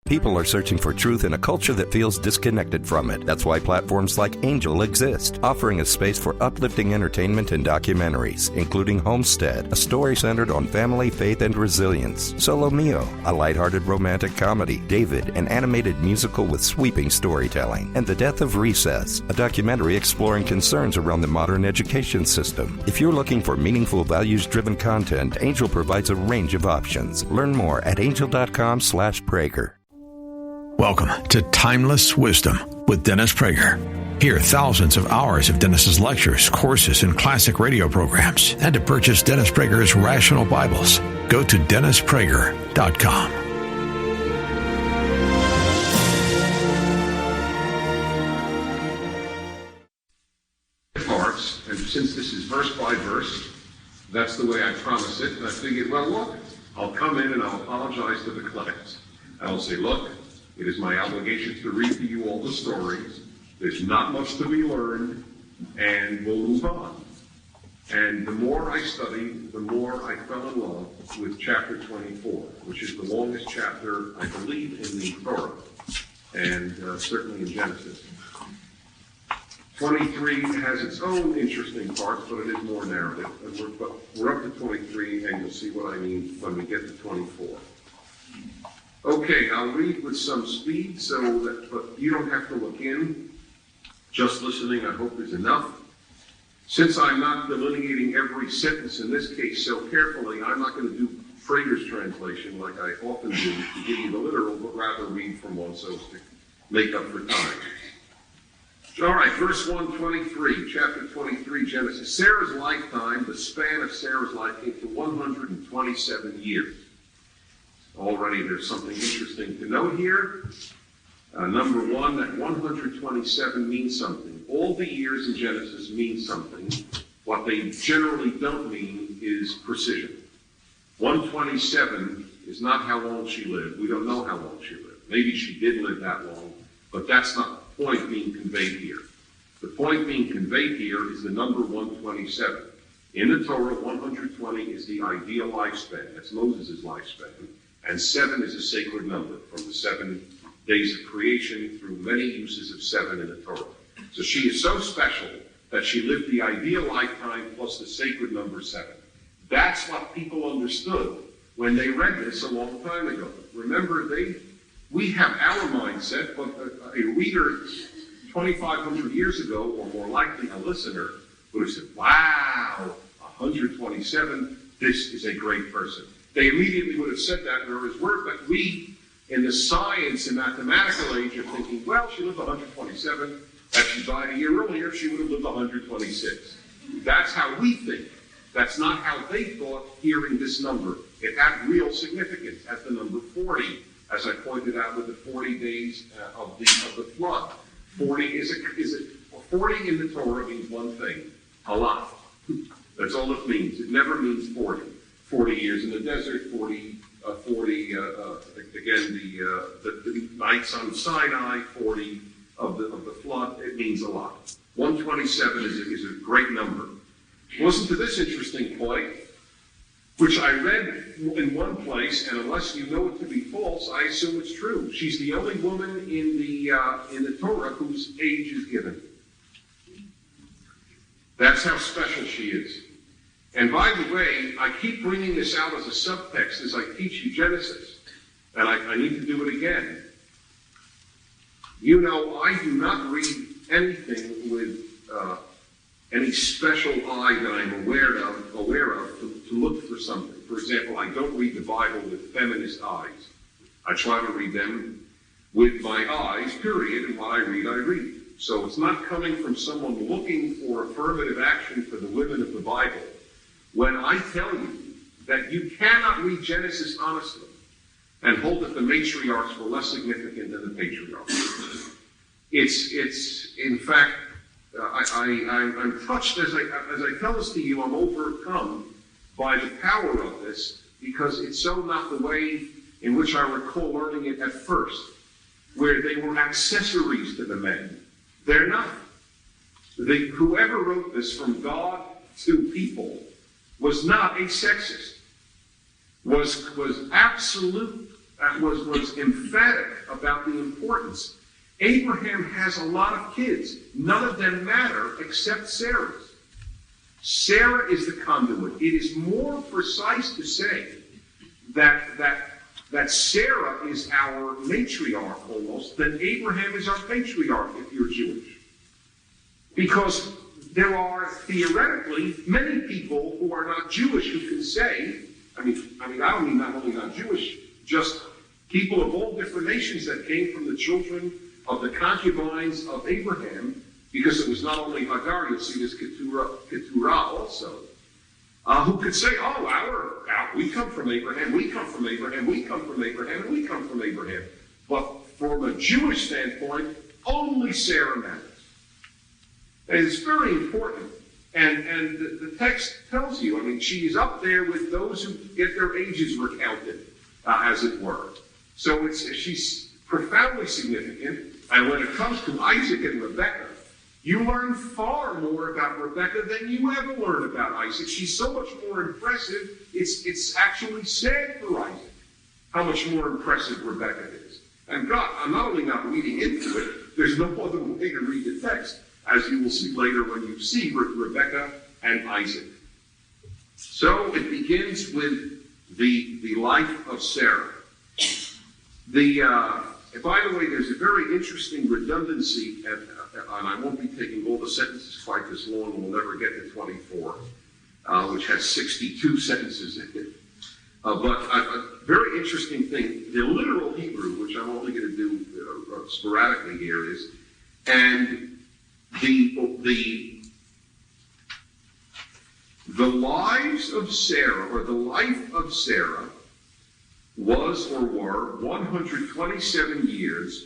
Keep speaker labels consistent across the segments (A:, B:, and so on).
A: People are searching for truth in a culture that feels disconnected from it. That's why platforms like Angel exist, offering a space for uplifting entertainment and documentaries, including Homestead, a story centered on family, faith, and resilience; Solo Mio, a lighthearted romantic comedy; David, an animated musical with sweeping storytelling; and The Death of Recess, a documentary exploring concerns around the modern education system. If you're looking for meaningful, values-driven content, Angel provides a range of options. Learn more at angel.com/Prager.
B: Welcome to Timeless Wisdom with Dennis Prager. Hear thousands of hours of Dennis's lectures, courses, and classic radio programs. And to purchase Dennis Prager's Rational Bibles, go to DennisPrager.com.
C: Parts, and since this is verse by verse, that's the way I promise it, and I figured, well, look, I'll come in and I'll apologize to the class. I'll say, look, it is my obligation to read to you all the stories. There's not much to be learned, and we'll move on. And the more I studied, the more I fell in love with chapter 24, which is the longest chapter, I believe, in the Torah, and certainly in Genesis. 23 has its own interesting parts, but it is more narrative. And we're up to 23, and you'll see what I mean when we get to 24. Okay, I'll read with some speed, but you don't have to look in. Just listening, I hope, is enough. Since I'm not delineating every sentence in this case so carefully, I'm not going to do Prager's translation like I often do to give you the literal, but rather read from one so as to make up for time. All right, verse 123, chapter 23, Genesis. Sarah's lifetime, the span of Sarah's life, came to 127 years. Already there's something interesting to note here. Number one, that 127 means something. All the years in Genesis mean something. What they generally don't mean is precision. 127 is not how long she lived. We don't know how long she lived. Maybe she did live that long, but that's not the point being conveyed here. The point being conveyed here is the number 127. In the Torah, 120 is the ideal lifespan. That's Moses' lifespan. And 7 is a sacred number from the 7 days of creation through many uses of 7 in the Torah. So she is so special that she lived the ideal lifetime plus the sacred number 7. That's what people understood when they read this a long time ago. Remember, we have our mindset, but a reader 2,500 years ago, or more likely a listener, would have said, wow, 127, this is a great person. They immediately would have said that, whereas but we, in the science and mathematical age, are thinking, well, she lived 127. Had she died a year earlier, she would have lived 126. That's how we think. That's not how they thought hearing this number. It had real significance as the number 40, as I pointed out with the 40 days of the flood. 40 40 in the Torah means one thing, a lot. That's all it means. It never means 40. 40 years in the desert, 40 again, the nights on Sinai, 40 of the flood. It means a lot. 127 is a great number. Listen to this interesting point, which I read in one place, and unless you know it to be false, I assume it's true. She's the only woman in the Torah whose age is given. That's how special she is. And by the way, I keep bringing this out as a subtext as I teach you Genesis, and I need to do it again. You know, I do not read anything with any special eye that I'm aware of to look for something. For example, I don't read the Bible with feminist eyes. I try to read them with my eyes, period, and what I read. So it's not coming from someone looking for affirmative action for the women of the Bible. When I tell you that you cannot read Genesis honestly and hold that the matriarchs were less significant than the patriarchs, it's in fact, I'm touched as I tell this to you. I'm overcome by the power of this because it's so not the way in which I recall learning it at first, where they were accessories to the men. They're not. Whoever wrote this from God to people was not a sexist, was absolute was emphatic about the importance. Abraham has a lot of kids. None of them matter except Sarah's. Sarah is the conduit. It is more precise to say that Sarah is our matriarch almost than Abraham is our patriarch if you're Jewish. Because there are theoretically many people who are not Jewish who can say, I don't mean not only not Jewish, just people of all different nations that came from the children of the concubines of Abraham, because it was not only Hagar, you'll see this Keturah also, who could say, we come from Abraham, we come from Abraham, we come from Abraham, and we come from Abraham. But from a Jewish standpoint, only Sarah matters. And it's very important. And the text tells you, she is up there with those who get their ages recounted, as it were. So she's profoundly significant. And when it comes to Isaac and Rebekah, you learn far more about Rebekah than you ever learn about Isaac. She's so much more impressive, it's actually sad for Isaac how much more impressive Rebekah is. And God, I'm not only not reading into it, there's no other way to read the text, as you will see later when you see Rebekah and Isaac. So it begins with the life of Sarah. By the way, there's a very interesting redundancy, and I won't be taking all the sentences quite this long, we'll never get to 24, which has 62 sentences in it. But a very interesting thing, the literal Hebrew, which I'm only going to do sporadically here, is, and the lives of Sarah, or the life of Sarah, was or were 127 years.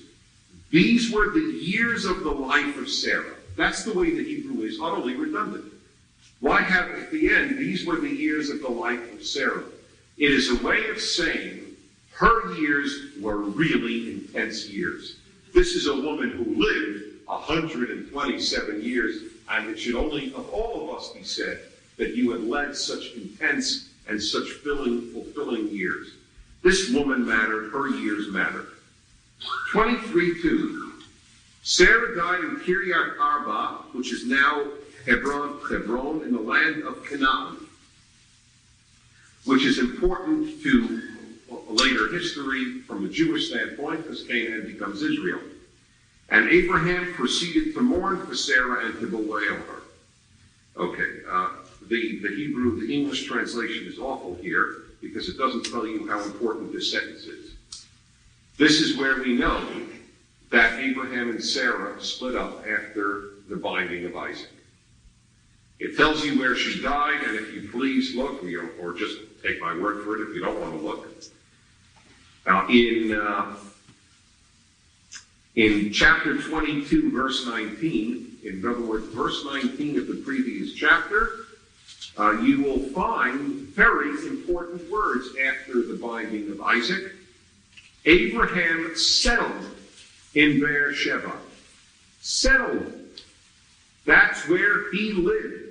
C: These were the years of the life of Sarah. That's the way the Hebrew is utterly redundant. Why have at the end, these were the years of the life of Sarah? It is a way of saying her years were really intense years. This is a woman who lived 127 years, and it should only of all of us be said that you had led such intense and such fulfilling years. This woman mattered, her years mattered. 23:2. Sarah died in Kiryat Arba, which is now Hebron in the land of Canaan, which is important to later history from a Jewish standpoint, because Canaan becomes Israel. And Abraham proceeded to mourn for Sarah and to bewail her. Okay, the Hebrew, the English translation is awful here, because it doesn't tell you how important this sentence is. This is where we know that Abraham and Sarah split up after the binding of Isaac. It tells you where she died, and if you please look, or just take my word for it if you don't want to look. In chapter 22, verse 19, in other words, verse 19 of the previous chapter, you will find very important words after the binding of Isaac. Abraham settled in Beersheba. Settled. That's where he lived.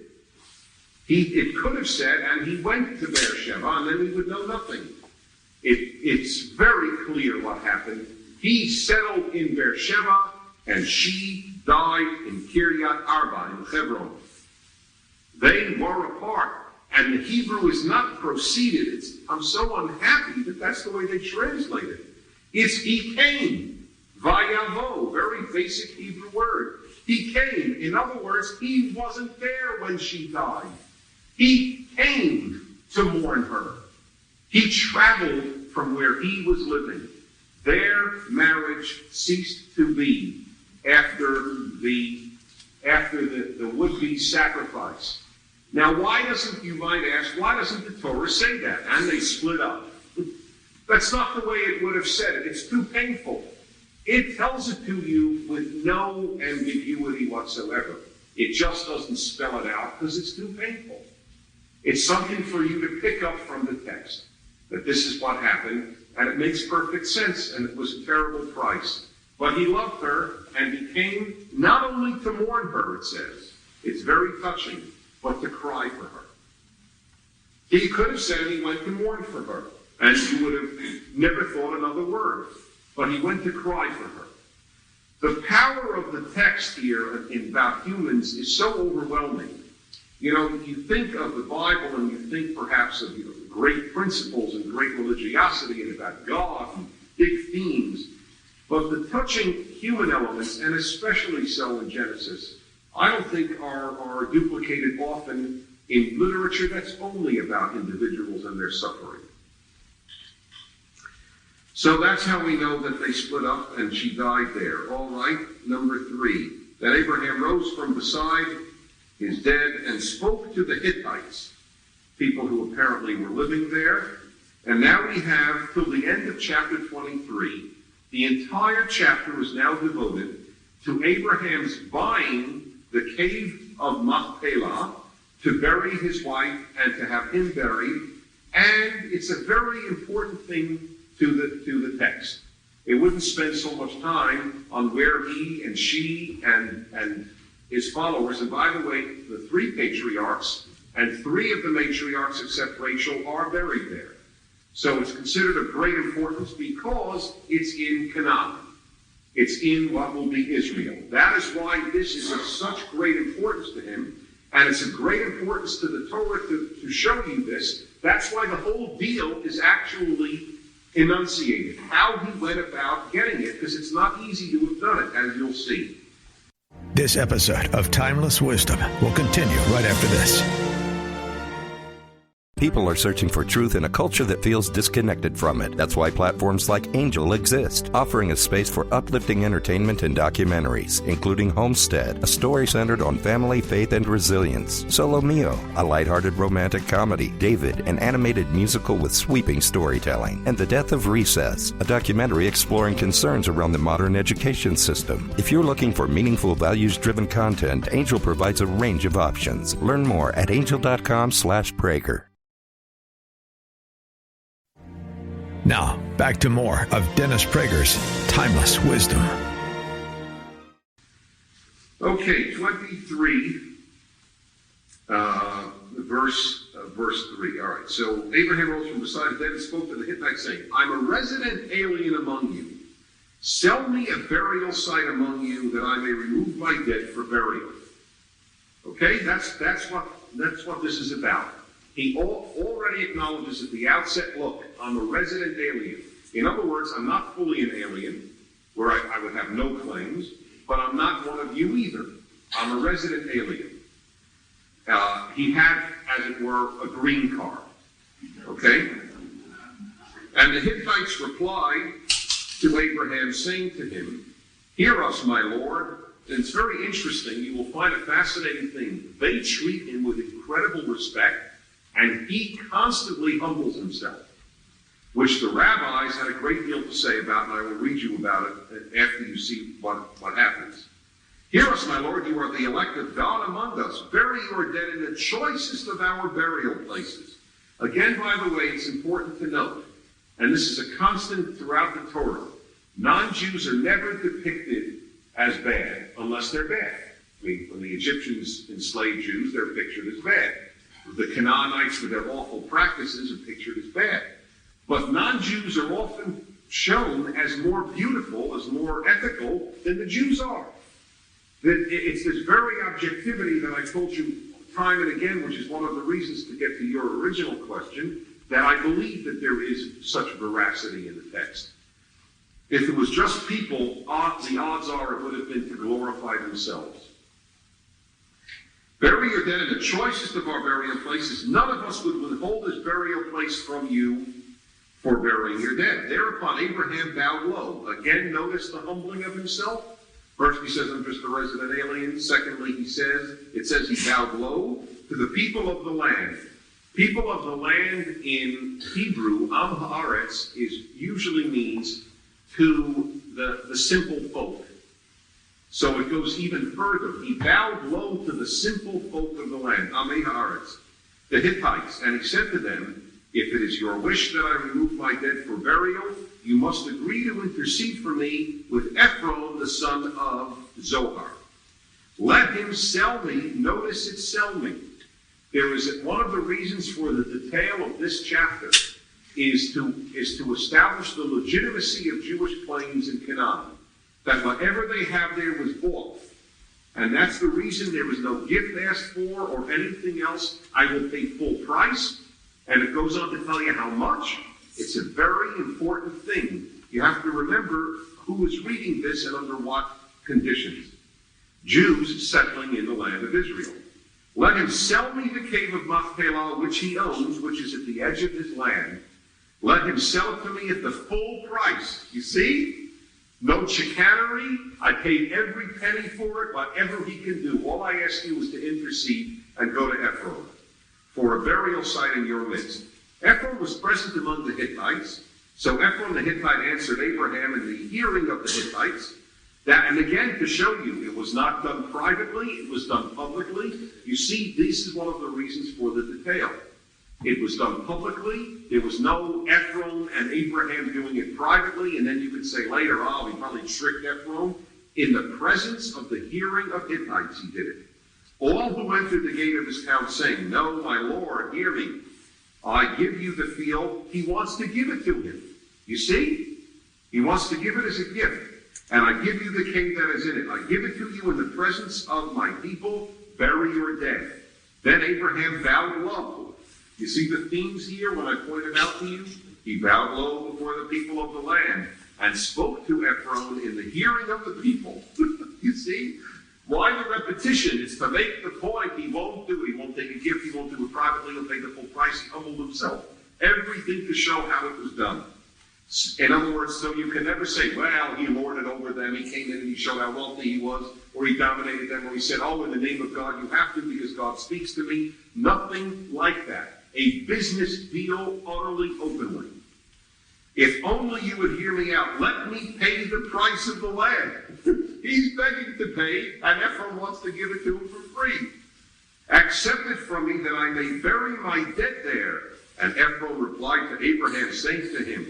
C: It could have said, and he went to Beersheba, and then we would know nothing. It's very clear what happened. He settled in Beersheba, and she died in Kiryat Arba, in Hebron. They were apart, and the Hebrew is not proceeded. I'm so unhappy that that's the way they translate it. It's he came, vayavo, very basic Hebrew word. He came. In other words, he wasn't there when she died. He came to mourn her. He traveled from where he was living. Their marriage ceased to be after the would-be sacrifice. Now, you might ask, why doesn't the Torah say that? And they split up. That's not the way it would have said it. It's too painful. It tells it to you with no ambiguity whatsoever. It just doesn't spell it out because it's too painful. It's something for you to pick up from the text, that this is what happened, and it makes perfect sense, and it was a terrible price. But he loved her, and he came not only to mourn her, it says. It's very touching, but to cry for her. He could have said he went to mourn for her, and you would have never thought another word. But he went to cry for her. The power of the text here about humans is so overwhelming. You know, you think of the Bible and you think perhaps of great principles and great religiosity and about God and big themes. But the touching human elements, and especially so in Genesis, I don't think are duplicated often in literature that's only about individuals and their suffering. So that's how we know that they split up and she died there. All right, number 3, that Abraham rose from beside his dead and spoke to the Hittites, people who apparently were living there. And now we have, till the end of chapter 23, the entire chapter is now devoted to Abraham's buying the cave of Machpelah to bury his wife and to have him buried. And it's a very important thing to the text. It wouldn't spend so much time on where he and she and his followers, and by the way, the 3 patriarchs and 3 of the matriarchs except Rachel are buried there. So it's considered of great importance because it's in Canaan. It's in what will be Israel. That is why this is of such great importance to him, and it's of great importance to the Torah to show you this. That's why the whole deal is actually enunciated, how he went about getting it, because it's not easy to have done it, as you'll see.
B: This episode of Timeless Wisdom will continue right after this.
A: People are searching for truth in a culture that feels disconnected from it. That's why platforms like Angel exist, offering a space for uplifting entertainment and documentaries, including Homestead, a story centered on family, faith, and resilience; Solo Mio, a lighthearted romantic comedy; David, an animated musical with sweeping storytelling; and The Death of Recess, a documentary exploring concerns around the modern education system. If you're looking for meaningful, values-driven content, Angel provides a range of options. Learn more at angel.com/Prager.
B: Now, back to more of Dennis Prager's Timeless Wisdom.
C: Okay, 23, verse 3. All right, so Abraham rose from beside his dead and spoke to the Hittites, saying, I'm a resident alien among you. Sell me a burial site among you, that I may remove my dead for burial. Okay, that's what this is about. He already acknowledges at the outset, look, I'm a resident alien. In other words, I'm not fully an alien, where I would have no claims, but I'm not one of you either. I'm a resident alien. He had, as it were, a green card. Okay? And the Hittites replied to Abraham, saying to him, Hear us, my Lord. And it's very interesting. You will find a fascinating thing. They treat him with incredible respect, and he constantly humbles himself, which the rabbis had a great deal to say about, and I will read you about it after you see what happens. Hear us, my Lord, you are the elect of God among us. Bury your dead in the choicest of our burial places. Again, by the way, it's important to note, and this is a constant throughout the Torah, non-Jews are never depicted as bad unless they're bad. I mean, when the Egyptians enslaved Jews, they're pictured as bad. The Canaanites, with their awful practices, are pictured as bad. But non-Jews are often shown as more beautiful, as more ethical than the Jews are. It's this very objectivity that I told you time and again, which is one of the reasons to get to your original question, that I believe that there is such veracity in the text. If it was just people, the odds are it would have been to glorify themselves. Bury your dead in the choicest of our burial places. None of us would withhold this burial place from you for burying your dead. Thereupon Abraham bowed low. Again, notice the humbling of himself. First, he says, I'm just a resident alien. Secondly, it says he bowed low to the people of the land. People of the land in Hebrew, Am Haaretz, usually means to the simple folk. So it goes even further. He bowed low to the simple folk of the land, Amei Haaretz, the Hittites, and he said to them, if it is your wish that I remove my dead for burial, you must agree to intercede for me with Ephron, the son of Zohar. Let him sell me. Notice it's sell me. There is one of the reasons for the detail of this chapter is to establish the legitimacy of Jewish claims in Canaan, that whatever they have there was bought. And that's the reason there was no gift asked for or anything else. I will pay full price. And it goes on to tell you how much. It's a very important thing. You have to remember who is reading this and under what conditions. Jews settling in the land of Israel. Let him sell me the cave of Machpelah, which he owns, which is at the edge of his land. Let him sell it to me at the full price. You see? No chicanery. I paid every penny for it, whatever he can do. All I ask you is to intercede and go to Ephron for a burial site in your midst. Ephron was present among the Hittites. So Ephron the Hittite answered Abraham in the hearing of the Hittites. And again, to show you, it was not done privately, it was done publicly. You see, this is one of the reasons for the detail. It was done publicly. There was no Ephron and Abraham doing it privately, and then you could say later, oh, he probably tricked Ephron. In the presence of the hearing of Hittites, he did it. All who entered the gate of his town saying, no, my Lord, hear me. I give you the field. He wants to give it to him. You see? He wants to give it as a gift. And I give you the cave that is in it. I give it to you in the presence of my people. Bury your dead. Then Abraham vowed low. You see the themes here when I pointed out to you? He bowed low before the people of the land and spoke to Ephron in the hearing of the people. You see? Why the repetition? It's to make the point. He won't do it. He won't take a gift. He won't do it privately. He'll pay the full price. He humbled himself. Everything to show how it was done. In other words, so you can never say, well, he lorded over them, he came in and he showed how wealthy he was, or he dominated them, or he said, oh, in the name of God, you have to because God speaks to me. Nothing like that. A business deal utterly openly. If only you would hear me out. Let me pay the price of the land. He's begging to pay, and Ephron wants to give it to him for free. Accept it from me that I may bury my dead there. And Ephron replied to Abraham, saying to him,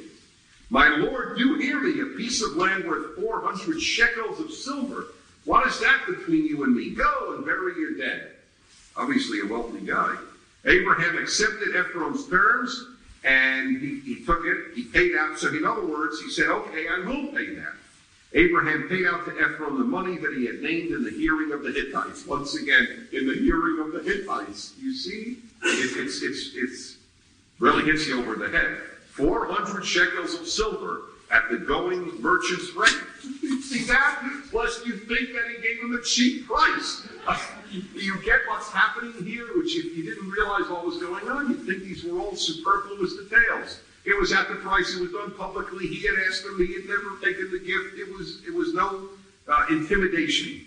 C: my Lord, do hear me, a piece of land worth 400 shekels of silver. What is that between you and me? Go and bury your dead. Obviously a wealthy guy. Abraham accepted Ephron's terms, and he took it. He paid out. So in other words, he said, okay, I will pay that. Abraham paid out to Ephron the money that he had named in the hearing of the Hittites. Once again, in the hearing of the Hittites. You see, it's really hits you over the head. 400 shekels of silver at the going merchant's rate. You see that? Lest you think that he gave him a cheap price. You get what's happening here, which if you didn't realize what was going on, you'd think these were all superfluous details. It was at the price. It was done publicly. He had asked him. He had never taken the gift. It was no intimidation.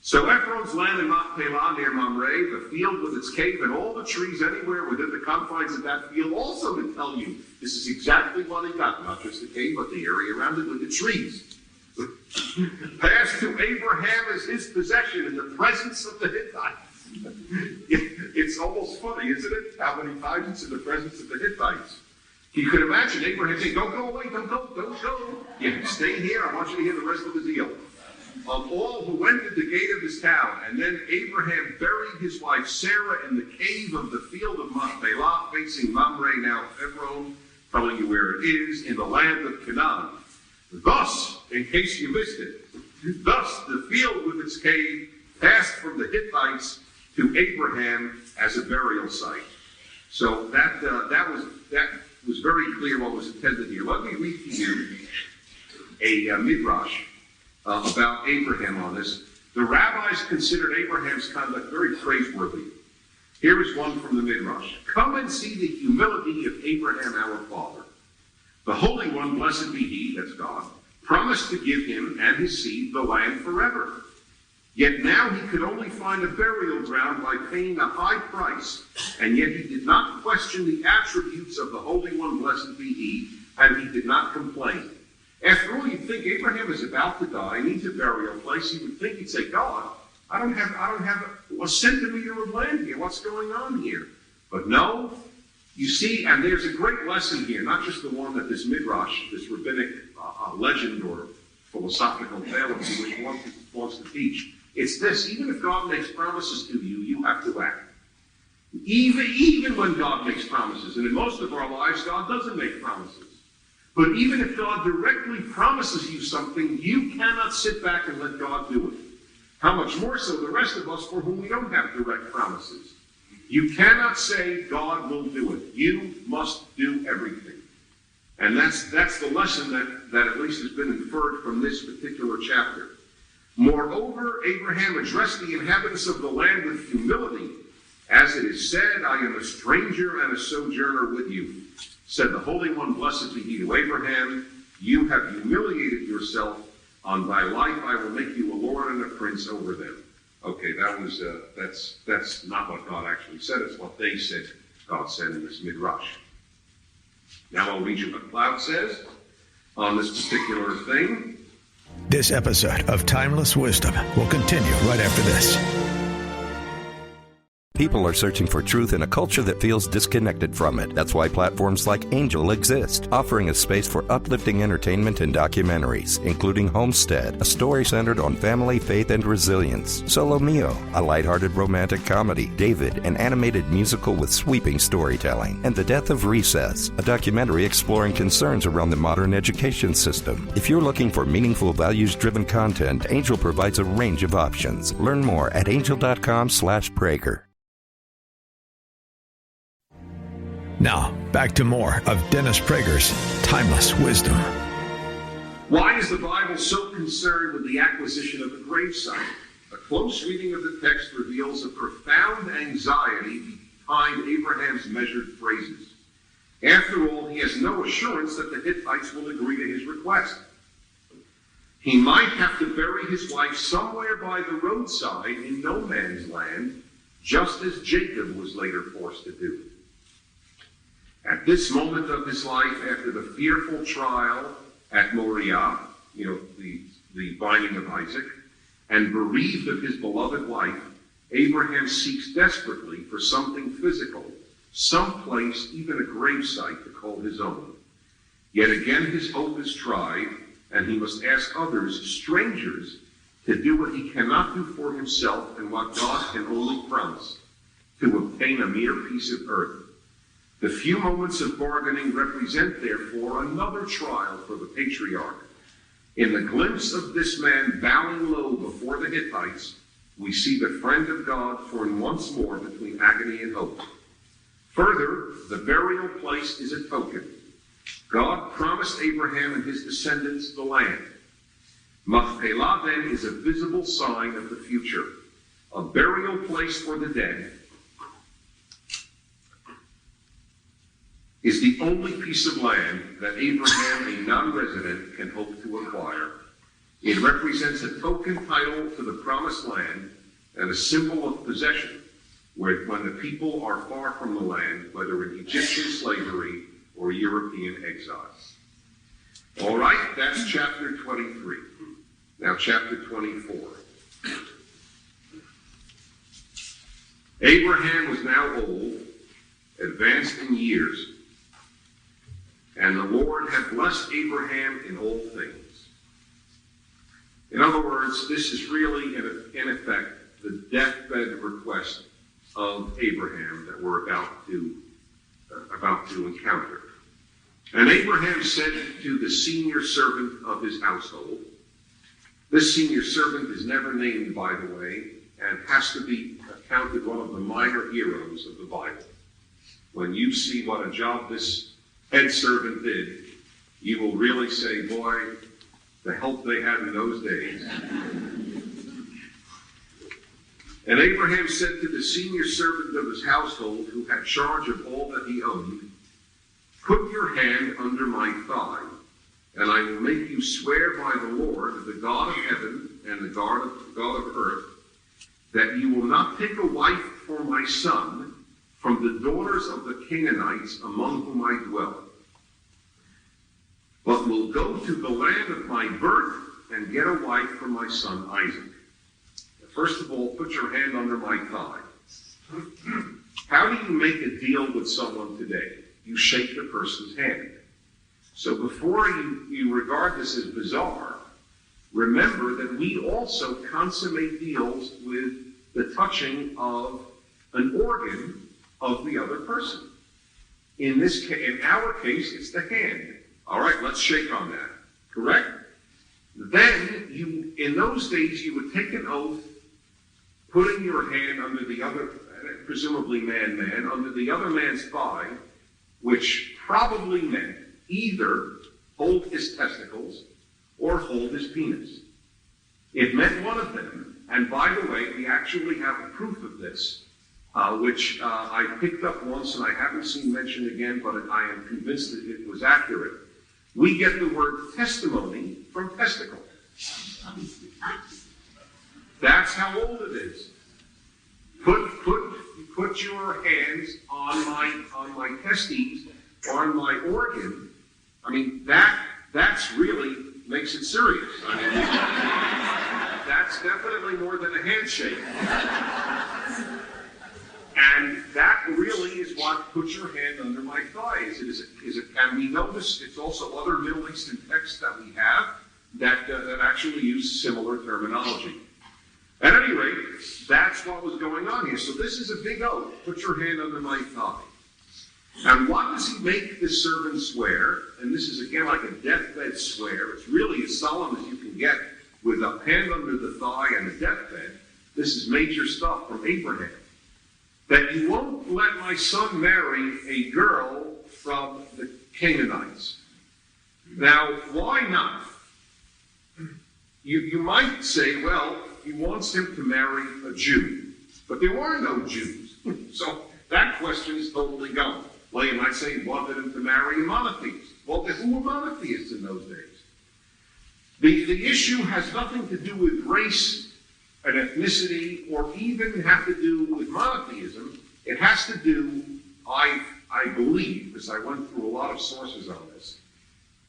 C: So Ephron's land in Machpelah near Mamre, the field with its cave and all the trees anywhere within the confines of that field, also to tell you this is exactly what he got, not just the cave, but the area around it with the trees. Passed to Abraham as his possession in the presence of the Hittites. It's almost funny, isn't it? How many times it's in the presence of the Hittites. You could imagine Abraham saying, don't go away, don't go. You stay here, I want you to hear the rest of the deal. Of all who entered the gate of his town, and then Abraham buried his wife Sarah in the cave of the field of Machpelah, facing Mamre, now Ephron, telling you where it is, in the land of Canaan. Thus, in case you missed it, thus the field with its cave passed from the Hittites to Abraham as a burial site. So that was very clear what was intended here. Let me read to you a midrash about Abraham on this. The rabbis considered Abraham's conduct very praiseworthy. Here is one from the midrash. Come and see the humility of Abraham our father. The Holy One, blessed be he, that's God, promised to give him and his seed the land forever. Yet now he could only find a burial ground by paying a high price, and yet he did not question the attributes of the Holy One, blessed be he, and he did not complain. After all, you'd think Abraham is about to die, needs a burial place. You would think he'd say, God, I don't have a centimeter of land here. What's going on here? But no, you see, and there's a great lesson here, not just the one that this midrash, this rabbinic legend or philosophical tale of Jewish wants to teach. It's this: even if God makes promises to you, you have to act. Even when God makes promises, and in most of our lives, God doesn't make promises. But even if God directly promises you something, you cannot sit back and let God do it. How much more so the rest of us for whom we don't have direct promises. You cannot say God will do it. You must do everything. And that's the lesson that at least has been inferred from this particular chapter. Moreover, Abraham addressed the inhabitants of the land with humility. As it is said, I am a stranger and a sojourner with you. Said the Holy One, blessed be he to Abraham, you have humiliated yourself. On thy life I will make you a lord and a prince over them. Okay, that's not what God actually said. It's what they said God said in this midrash. Now I'll read you what Cloud says on this particular thing.
B: This episode of Timeless Wisdom will continue right after this.
A: People are searching for truth in a culture that feels disconnected from it. That's why platforms like Angel exist, offering a space for uplifting entertainment and documentaries, including Homestead, a story centered on family, faith, and resilience; Solo Mio, a lighthearted romantic comedy; David, an animated musical with sweeping storytelling; and The Death of Recess, a documentary exploring concerns around the modern education system. If you're looking for meaningful, values-driven content, Angel provides a range of options. Learn more at angel.com/Prager.
B: Now, back to more of Dennis Prager's Timeless Wisdom.
C: Why is the Bible so concerned with the acquisition of a gravesite? A close reading of the text reveals a profound anxiety behind Abraham's measured phrases. After all, he has no assurance that the Hittites will agree to his request. He might have to bury his wife somewhere by the roadside in no man's land, just as Jacob was later forced to do. At this moment of his life, after the fearful trial at Moriah, the binding of Isaac, and bereaved of his beloved wife, Abraham seeks desperately for something physical, some place, even a gravesite, to call his own. Yet again his hope is tried, and he must ask others, strangers, to do what he cannot do for himself and what God can only promise, to obtain a mere piece of earth. The few moments of bargaining represent, therefore, another trial for the patriarch. In the glimpse of this man bowing low before the Hittites, we see the friend of God torn once more between agony and hope. Further, the burial place is a token. God promised Abraham and his descendants the land. Machpelah, then, is a visible sign of the future, a burial place for the dead, is the only piece of land that Abraham, a non-resident, can hope to acquire. It represents a token title to the promised land and a symbol of possession, when the people are far from the land, whether in Egyptian slavery or European exile. All right, that's chapter 23. Now chapter 24. Abraham was now old, advanced in years, and the Lord had blessed Abraham in all things. In other words, this is really, in effect, the deathbed request of Abraham that we're about to encounter. And Abraham said to the senior servant of his household, this senior servant is never named, by the way, and has to be accounted one of the minor heroes of the Bible. When you see what a job this head servant did, you will really say, boy, the help they had in those days. And Abraham said to the senior servant of his household, who had charge of all that he owned, put your hand under my thigh, and I will make you swear by the Lord, the God of heaven and the God of earth, that you will not take a wife for my son from the daughters of the Canaanites among whom I dwell, but will go to the land of my birth and get a wife for my son Isaac. First of all, put your hand under my thigh. How do you make a deal with someone today? You shake the person's hand. So before you regard this as bizarre, remember that we also consummate deals with the touching of an organ of the other person. In our case, it's the hand. All right, let's shake on that. Correct? Then, in those days, you would take an oath, putting your hand under the other, presumably man, under the other man's thigh, which probably meant either hold his testicles or hold his penis. It meant one of them, and by the way, we actually have a proof of this, which I picked up once and I haven't seen mentioned again, but I am convinced that it was accurate. We get the word testimony from testicle. That's how old it is. Put your hands on my testes, on my organ. I mean, that's really makes it serious. I mean, that's definitely more than a handshake. And that really is what put your hand under my thigh is. And we notice it's also other Middle Eastern texts that we have that actually use similar terminology. At any rate, that's what was going on here. So this is a big oath. Put your hand under my thigh. And what does he make the servant swear? And this is again like a deathbed swear. It's really as solemn as you can get with a hand under the thigh and a deathbed. This is major stuff from Abraham. That you won't let my son marry a girl from the Canaanites. Now, why not? You might say, well, he wants him to marry a Jew. But there were no Jews. So that question is totally gone. Well, you might say he wanted him to marry a monotheist. Well, who were monotheists in those days? The issue has nothing to do with race and ethnicity or even have to do with monotheism. It has to do, I believe, because I went through a lot of sources on this,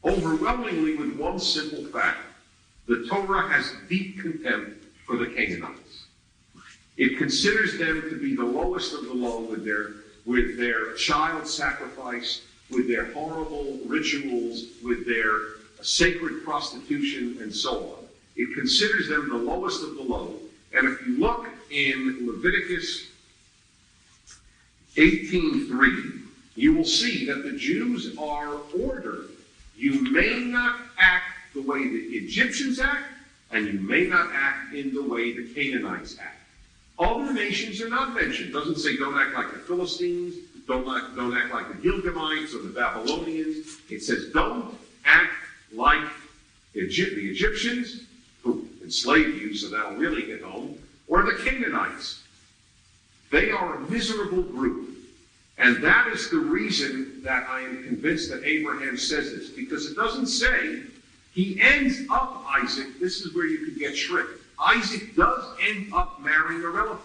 C: overwhelmingly with one simple fact. The Torah has deep contempt for the Canaanites. It considers them to be the lowest of the low with their child sacrifice, with their horrible rituals, with their sacred prostitution, and so on. It considers them the lowest of the low. And if you look in Leviticus 18:3, you will see that the Jews are ordered. You may not act the way the Egyptians act, and you may not act in the way the Canaanites act. Other nations are not mentioned. It doesn't say don't act like the Philistines, don't act like the Gilgamites or the Babylonians. It says don't act like the Egyptians, who enslaved you, so that'll really hit home, or the Canaanites. They are a miserable group. And that is the reason that I am convinced that Abraham says this, because it doesn't say he ends up Isaac. This is where you could get tricked. Isaac does end up marrying a relative.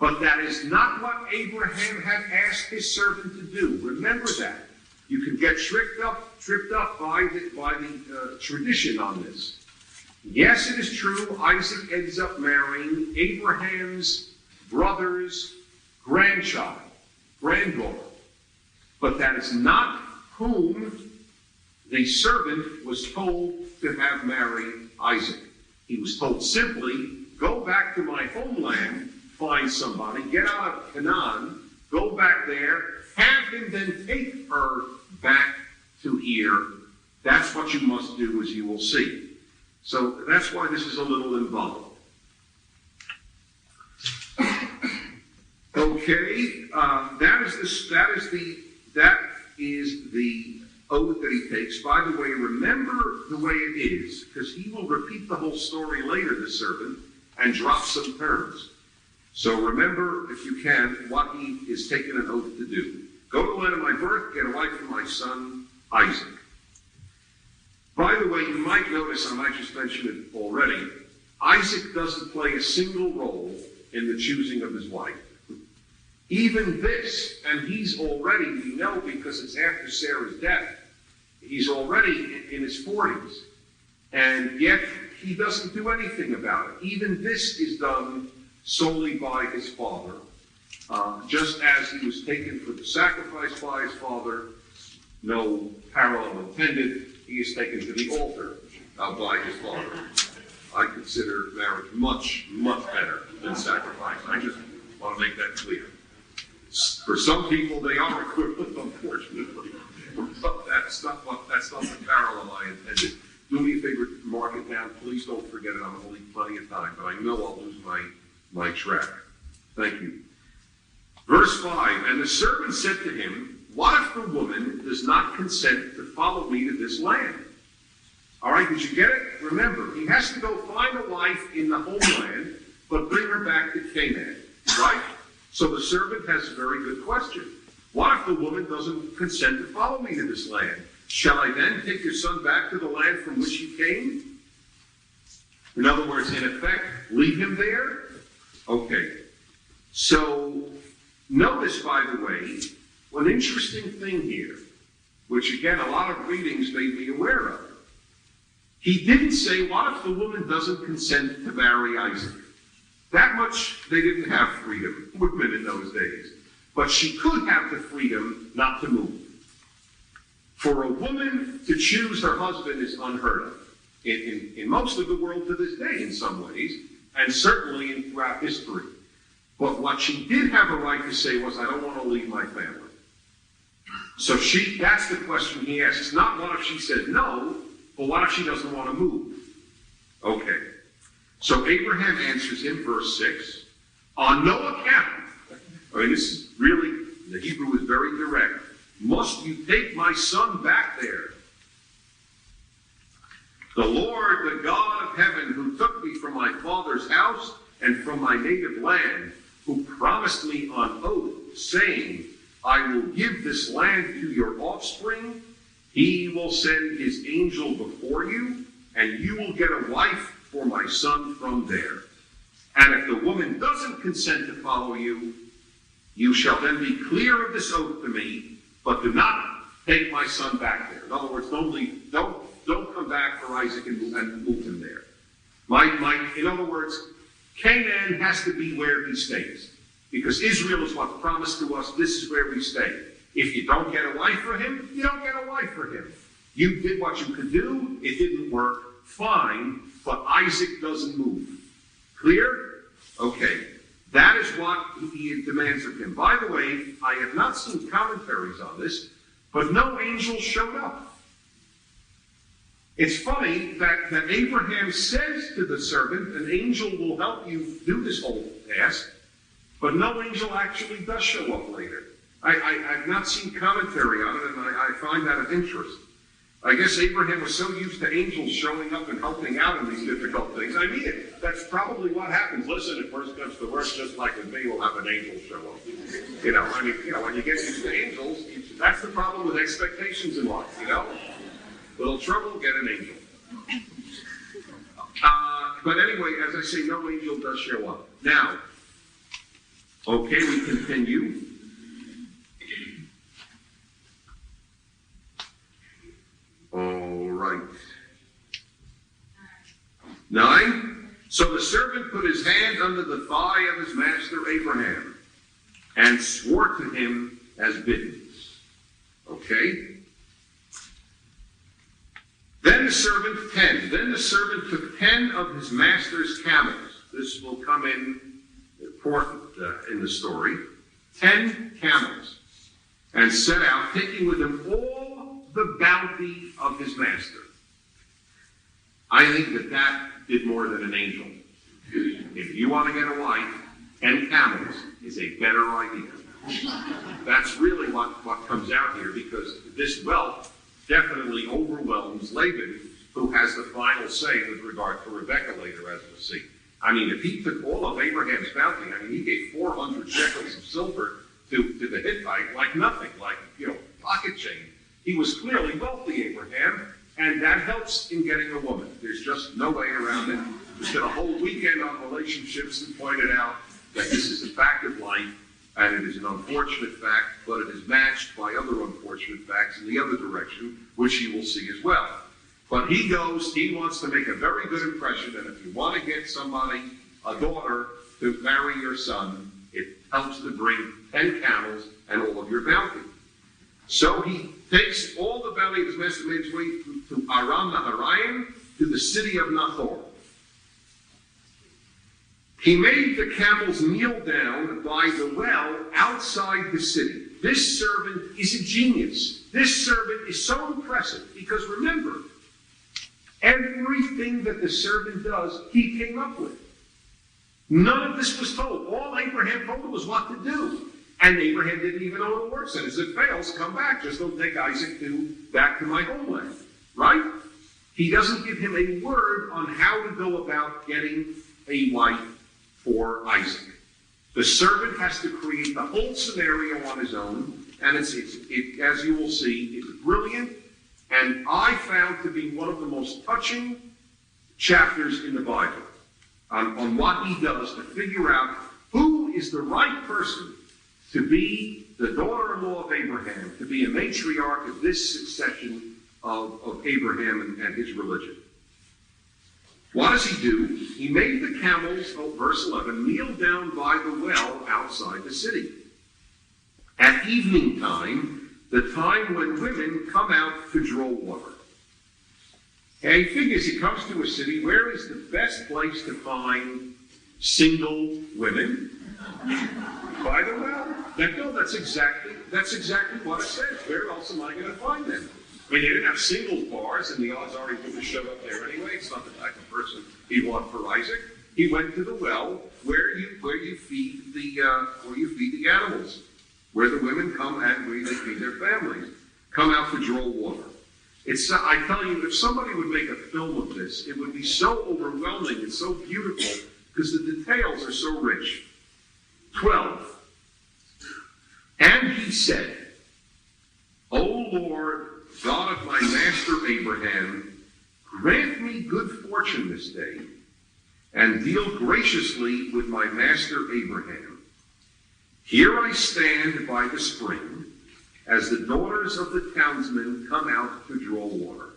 C: But that is not what Abraham had asked his servant to do. Remember that. You can get tripped up by the tradition on this. Yes, it is true, Isaac ends up marrying Abraham's brother's granddaughter. But that is not whom the servant was told to have married Isaac. He was told simply, go back to my homeland, find somebody, get out of Canaan, go back there, have him then take her back to here. That's what you must do, as you will see. So that's why this is a little involved. Okay, that is the oath that he takes. By the way, remember the way it is, because he will repeat the whole story later, the servant, and drop some terms. So remember, if you can, what he is taking an oath to do. Go to the land of my birth, get a wife for my son, Isaac. By the way, you might notice, I might just mention it already, Isaac doesn't play a single role in the choosing of his wife. Even this, and he's already, we know because it's after Sarah's death, he's already in his 40s, and yet he doesn't do anything about it. Even this is done solely by his father, just as he was taken for the sacrifice by his father, no parallel intended, he is taken to the altar by his father. I consider marriage much, much better than sacrifice. I just want to make that clear. For some people, they are equivalent, unfortunately. But that's not the parallel I intended. Do me a favor, mark it down. Please don't forget it. I'm only plenty of time, but I know I'll lose my track. Thank you. Verse 5, and the servant said to him, what if the woman does not consent to follow me to this land? All right, did you get it? Remember, he has to go find a wife in the homeland, but bring her back to Canaan, right? So the servant has a very good question. What if the woman doesn't consent to follow me to this land? Shall I then take your son back to the land from which you came? In other words, in effect, leave him there? Okay. So, notice, by the way, one interesting thing here, which again, a lot of readings made me aware of. He didn't say, what if the woman doesn't consent to marry Isaac? That much, they didn't have freedom, women in those days. But she could have the freedom not to move. For a woman to choose her husband is unheard of in most of the world to this day in some ways, and certainly throughout history. But what she did have a right to say was, I don't want to leave my family. So that's the question he asks. It's not what if she said no, but what if she doesn't want to move? Okay. So Abraham answers him, verse 6, on no account. I mean, this is really, the Hebrew is very direct. Must you take my son back there? The Lord, the God of heaven, who took me from my father's house and from my native land, who promised me on oath, saying, I will give this land to your offspring. He will send his angel before you, and you will get a wife for my son from there. And if the woman doesn't consent to follow you, you shall then be clear of this oath to me, but do not take my son back there. In other words, don't come back for Isaac and move him there. In other words, Canaan has to be where he stays. Because Israel is what's promised to us, this is where we stay. If you don't get a wife for him, you don't get a wife for him. You did what you could do, it didn't work, fine, but Isaac doesn't move. Clear? Okay. That is what he demands of him. By the way, I have not seen commentaries on this, but no angel showed up. It's funny that Abraham says to the servant, an angel will help you do this whole task, but no angel actually does show up later. I've not seen commentary on it, and I find that of interest. I guess Abraham was so used to angels showing up and helping out in these difficult things. I mean, that's probably what happens. Listen, if worse comes to worse, just like with me, we'll have an angel show up. When you get used to angels, that's the problem with expectations in life, Little trouble, get an angel. But anyway, as I say, no angel does show up. Now, okay, we continue. All right. 9. So the servant put his hand under the thigh of his master Abraham and swore to him as bidden. Okay? Then the servant took 10 of his master's camels. This will come in important in the story. 10 camels. And set out, taking with him all the bounty of his master. I think that did more than an angel. If you want to get a wife, 10 camels is a better idea. That's really what comes out here, because this wealth definitely overwhelms Laban, who has the final say with regard to Rebekah later, as we'll see. I mean, if he took all of Abraham's bounty, he gave 400 shekels of silver to the Hittite like nothing, like, pocket change. He was clearly wealthy, Abraham, and that helps in getting a woman. There's just no way around it. We spent a whole weekend on relationships and pointed out that this is a fact of life, and it is an unfortunate fact, but it is matched by other unfortunate facts in the other direction, which you will see as well. But he wants to make a very good impression, and if you want to get somebody, a daughter, to marry your son, it helps to bring 10 camels and all of your bounty. So he takes all the bounty of his master, made his way to Aram Naharaim, to the city of Nahor. He made the camels kneel down by the well outside the city. This servant is a genius. This servant is so impressive because remember, everything that the servant does, he came up with. None of this was told. All Abraham told him was what to do. And Abraham didn't even know the word. Said, as it fails, come back. Just don't take Isaac back to my homeland. Right? He doesn't give him a word on how to go about getting a wife for Isaac. The servant has to create the whole scenario on his own. And it's as you will see, it's brilliant. And I found to be one of the most touching chapters in the Bible on what he does to figure out who is the right person to be the daughter-in-law of Abraham, to be a matriarch of this succession of Abraham and his religion. What does he do? He made the camels, verse 11, kneel down by the well outside the city. At evening time, the time when women come out to draw water. And he figures he comes to a city, where is the best place to find single women? By the well. That's exactly what it says. Where else am I going to find them? I mean, they didn't have singles bars, and the odds are he wouldn't have showed up there anyway. It's not the type of person he'd want for Isaac. He went to the well where you feed the animals, where the women come and where they feed their families, come out to draw water. I tell you, if somebody would make a film of this, it would be so overwhelming and so beautiful because the details are so rich. 12. And he said, O Lord, God of my master Abraham, grant me good fortune this day, and deal graciously with my master Abraham. Here I stand by the spring, as the daughters of the townsmen come out to draw water.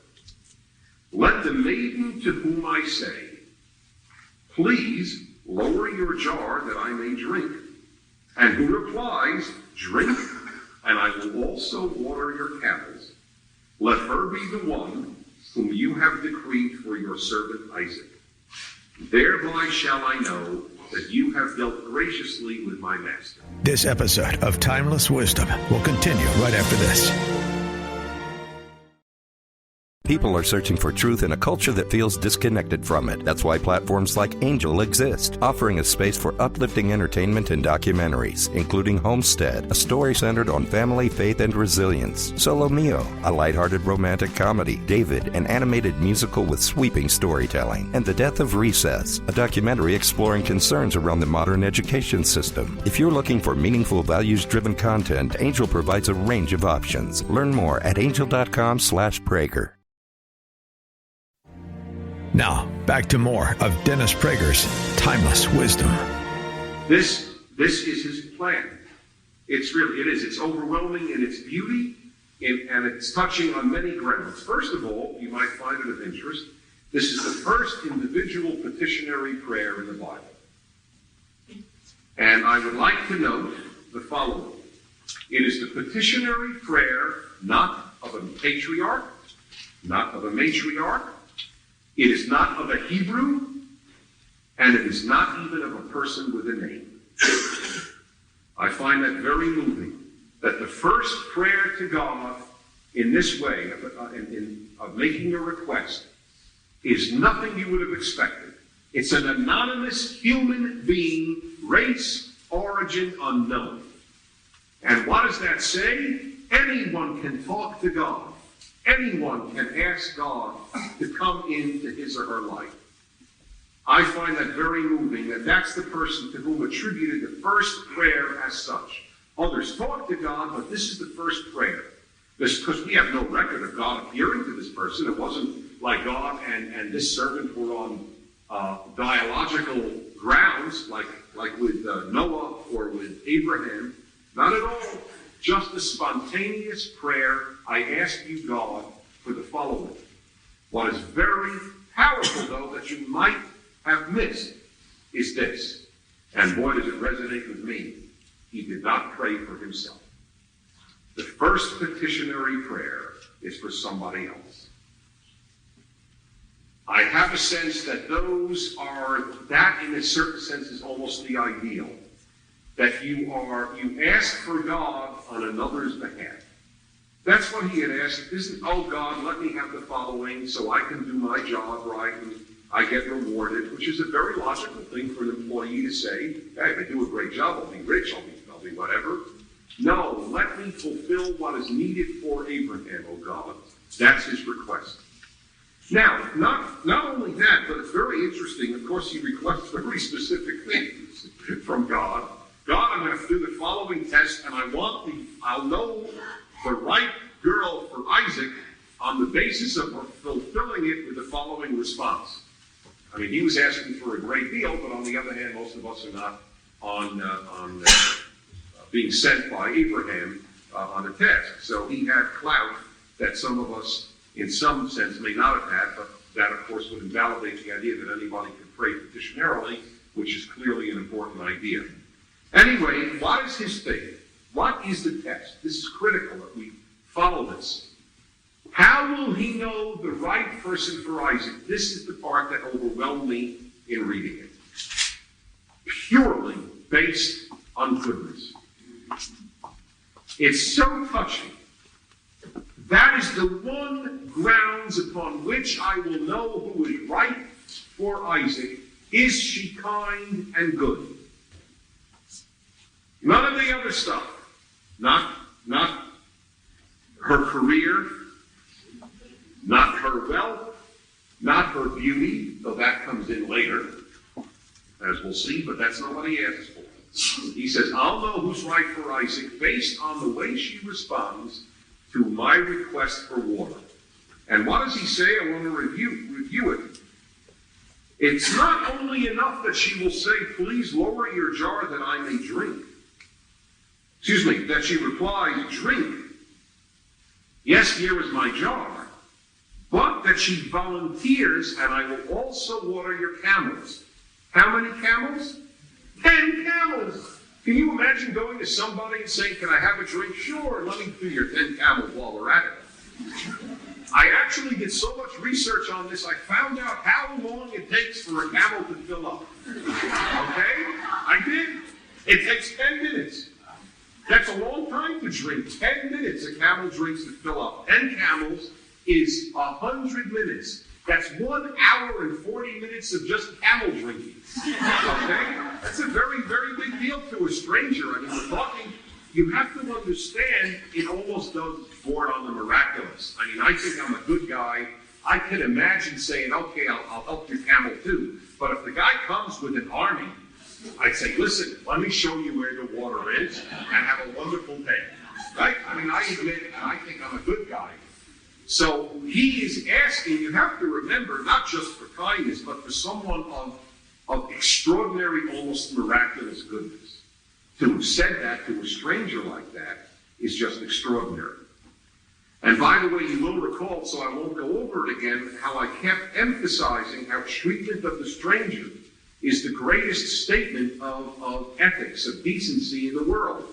C: Let the maiden to whom I say, please lower your jar that I may drink, and who replies, drink, and I will also water your camels. Let her be the one whom you have decreed for your servant Isaac. Thereby shall I know that you have dealt graciously with my master.
B: This episode of Timeless Wisdom will continue right after this.
A: People are searching for truth in a culture that feels disconnected from it. That's why platforms like Angel exist, offering a space for uplifting entertainment and documentaries, including Homestead, a story centered on family, faith, and resilience; Solo Mio, a lighthearted romantic comedy; David, an animated musical with sweeping storytelling; and The Death of Recess, a documentary exploring concerns around the modern education system. If you're looking for meaningful, values-driven content, Angel provides a range of options. Learn more at angel.com/Prager.
B: Now, back to more of Dennis Prager's Timeless Wisdom.
C: This is his plan. It is. It's overwhelming in its beauty, and it's touching on many grounds. First of all, you might find it of interest, this is the first individual petitionary prayer in the Bible. And I would like to note the following. It is the petitionary prayer not of a patriarch, not of a matriarch. It is not of a Hebrew, and it is not even of a person with a name. I find that very moving, that the first prayer to God in this way, of making a request, is nothing you would have expected. It's an anonymous human being, race, origin unknown. And what does that say? Anyone can talk to God. Anyone can ask God to come into his or her life. I find that very moving, that that's the person to whom attributed the first prayer as such. Others talk to God, but this is the first prayer. Because we have no record of God appearing to this person. It wasn't like God and this servant were on dialogical grounds, like with Noah or with Abraham. Not at all. Just a spontaneous prayer. I ask you, God, for the following. What is very powerful, though, that you might have missed is this. And boy, does it resonate with me. He did not pray for himself. The first petitionary prayer is for somebody else. I have a sense that that in a certain sense is almost the ideal. That you ask for God on another's behalf. That's what he had asked. It isn't, oh God, let me have the following so I can do my job right and I get rewarded, which is a very logical thing for an employee to say. Hey, if I do a great job, I'll be rich, I'll be whatever. No, let me fulfill what is needed for Abraham, oh God. That's his request. Now, not only that, but it's very interesting. Of course, he requests very specific things from God. God, I'm going to do the following test, and I'll know the right girl for Isaac on the basis of fulfilling it with the following response. I mean, he was asking for a great deal, but on the other hand, most of us are not on being sent by Abraham on a task. So he had clout that some of us, in some sense, may not have had, but that, of course, would invalidate the idea that anybody could pray petitionarily, which is clearly an important idea. Anyway, what is his faith? What is the test? This is critical that we follow this. How will he know the right person for Isaac? This is the part that overwhelmed me in reading it. Purely based on goodness. It's so touching. That is the one grounds upon which I will know who is right for Isaac. Is she kind and good? None of the other stuff. Not her career, not her wealth, not her beauty, though that comes in later, as we'll see, but that's not what he asks for. He says, I'll know who's right for Isaac based on the way she responds to my request for water. And what does he say? I want to review it. It's not only enough that she will say, please lower your jar that I may drink. Excuse me, that she replies, drink. Yes, here is my jar. But that she volunteers, and I will also water your camels. How many camels? 10 camels. Can you imagine going to somebody and saying, can I have a drink? Sure, let me do your 10 camels while we're at it. I actually did so much research on this, I found out how long it takes for a camel to fill up. Okay? I did. It takes 10 minutes. That's a long time to drink. 10 minutes a camel drinks to fill up. 10 camels is 100 minutes. That's 1 hour and 40 minutes of just camel drinking. Okay? That's a very, very big deal to a stranger. I mean, we're talking, you have to understand, it almost does border on the miraculous. I mean, I think I'm a good guy. I can imagine saying, okay, I'll help your camel too. But if the guy comes with an army, I'd say, listen, let me show you where the water is and have a wonderful day. Right? I mean, I admit, and I think I'm a good guy. So he is asking, you have to remember, not just for kindness, but for someone of extraordinary, almost miraculous goodness. To have said that to a stranger like that is just extraordinary. And by the way, you will recall, so I won't go over it again, how I kept emphasizing how treatment of the stranger is the greatest statement of ethics, of decency in the world.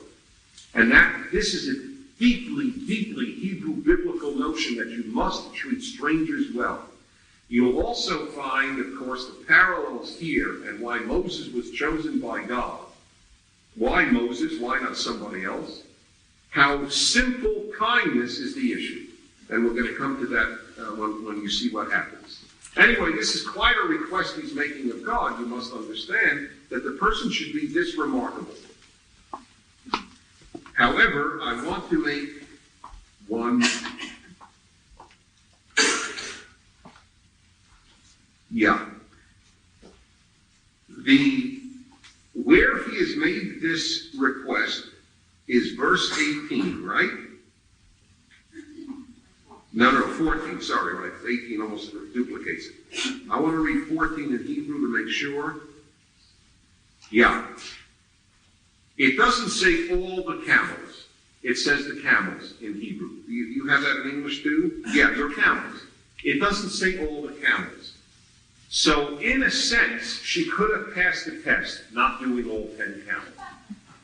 C: And that this is a deeply, deeply Hebrew biblical notion that you must treat strangers well. You'll also find, of course, the parallels here and why Moses was chosen by God. Why Moses? Why not somebody else? How simple kindness is the issue. And we're going to come to that when you see what happens. Anyway, this is quite a request he's making of God. You must understand that the person should be this remarkable. However, I want to make one... Where he has made this request is verse 18, right? No, 14, sorry, right? 18 almost duplicates it. I want to read 14 in Hebrew to make sure. Yeah. It doesn't say all the camels. It says the camels in Hebrew. You have that in English too? Yeah, your camels. It doesn't say all the camels. So, in a sense, she could have passed the test, not doing all 10 camels.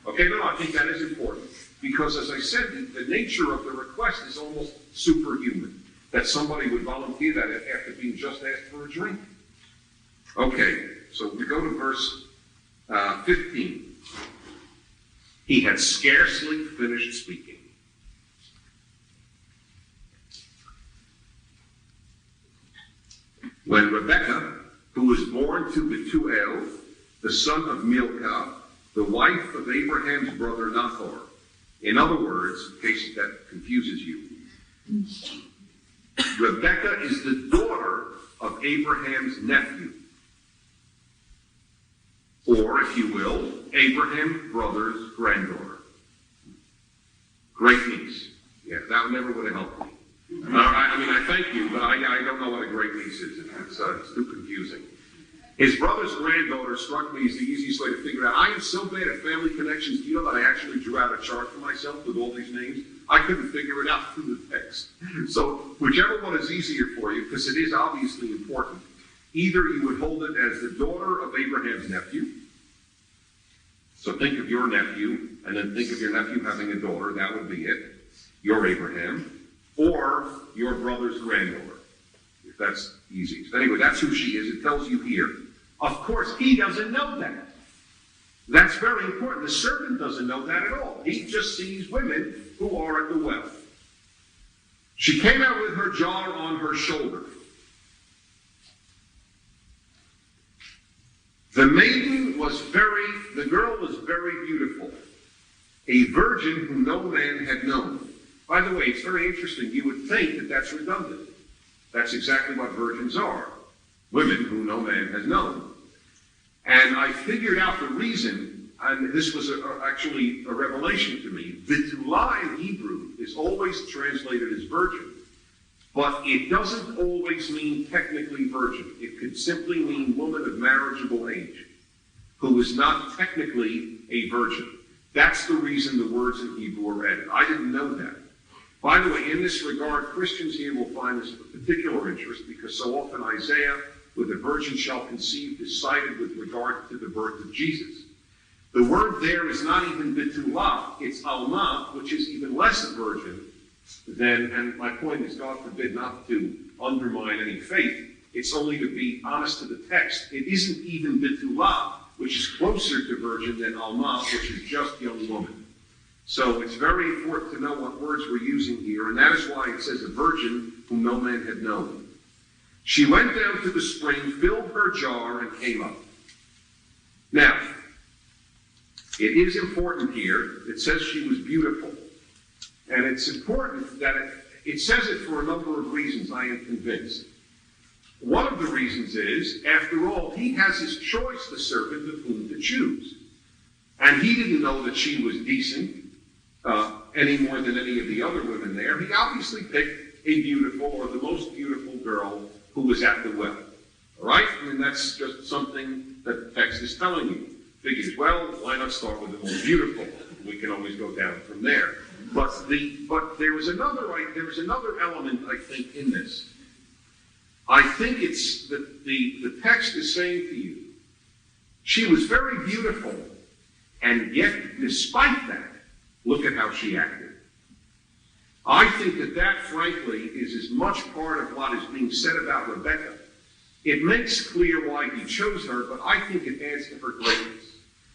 C: Okay, no, I think that is important. Because, as I said, the nature of the request is almost superhuman. that somebody would volunteer that after being just asked for a drink. Okay, so we go to verse 15. He had scarcely finished speaking. When Rebekah, who was born to Bethuel, the son of Milcah, the wife of Abraham's brother Nahor. In other words, in case that confuses you, Rebekah is the daughter of Abraham's nephew. Or, if you will, Abraham's brother's granddaughter. Great niece. Yeah, that never would have helped me. I thank you, but I don't know what a great niece is. It's too confusing. His brother's granddaughter struck me as the easiest way to figure it out. I am so bad at family connections. Do you know that I actually drew out a chart for myself with all these names? I couldn't figure it out through the text. So whichever one is easier for you, because it is obviously important, either you would hold it as the daughter of Abraham's nephew. So think of your nephew, and then think of your nephew having a daughter. That would be it. You're Abraham. Or your brother's granddaughter, if that's easy. So anyway, that's who she is. It tells you here. Of course, he doesn't know that. That's very important. The servant doesn't know that at all. He just sees women who are at the well. She came out with her jar on her shoulder. The girl was very beautiful, a virgin whom no man had known. By the way, it's very interesting. You would think that that's redundant. That's exactly what virgins are. Women whom no man has known. And I figured out the reason, and this was actually a revelation to me. Bethulah in Hebrew is always translated as virgin, but it doesn't always mean technically virgin. It could simply mean woman of marriageable age, who is not technically a virgin. That's the reason the words in Hebrew are added. I didn't know that. By the way, in this regard, Christians here will find this of particular interest because so often Isaiah, with the virgin shall conceive, is cited with regard to the birth of Jesus. The word there is not even Bethulah, it's Alma, which is even less a virgin than, and my point is, God forbid, not to undermine any faith. It's only to be honest to the text. It isn't even Bethulah, which is closer to virgin, than Alma, which is just young woman. So it's very important to know what words we're using here, and that is why it says a virgin whom no man had known. She went down to the spring, filled her jar, and came up. Now, it is important here, it says she was beautiful. And it's important that it says it for a number of reasons, I am convinced. One of the reasons is, after all, he has his choice, the servant, of whom to choose. And he didn't know that she was decent any more than any of the other women there. He obviously picked a beautiful, or the most beautiful girl who was at the well. All right? I mean, that's just something that the text is telling you. Figures, well, why not start with the most beautiful? We can always go down from there. But there was another element, I think, in this. I think it's that the text is saying to you, she was very beautiful, and yet, despite that, look at how she acted. I think that, frankly, is as much part of what is being said about Rebekah. It makes clear why he chose her, but I think it adds to her greatness.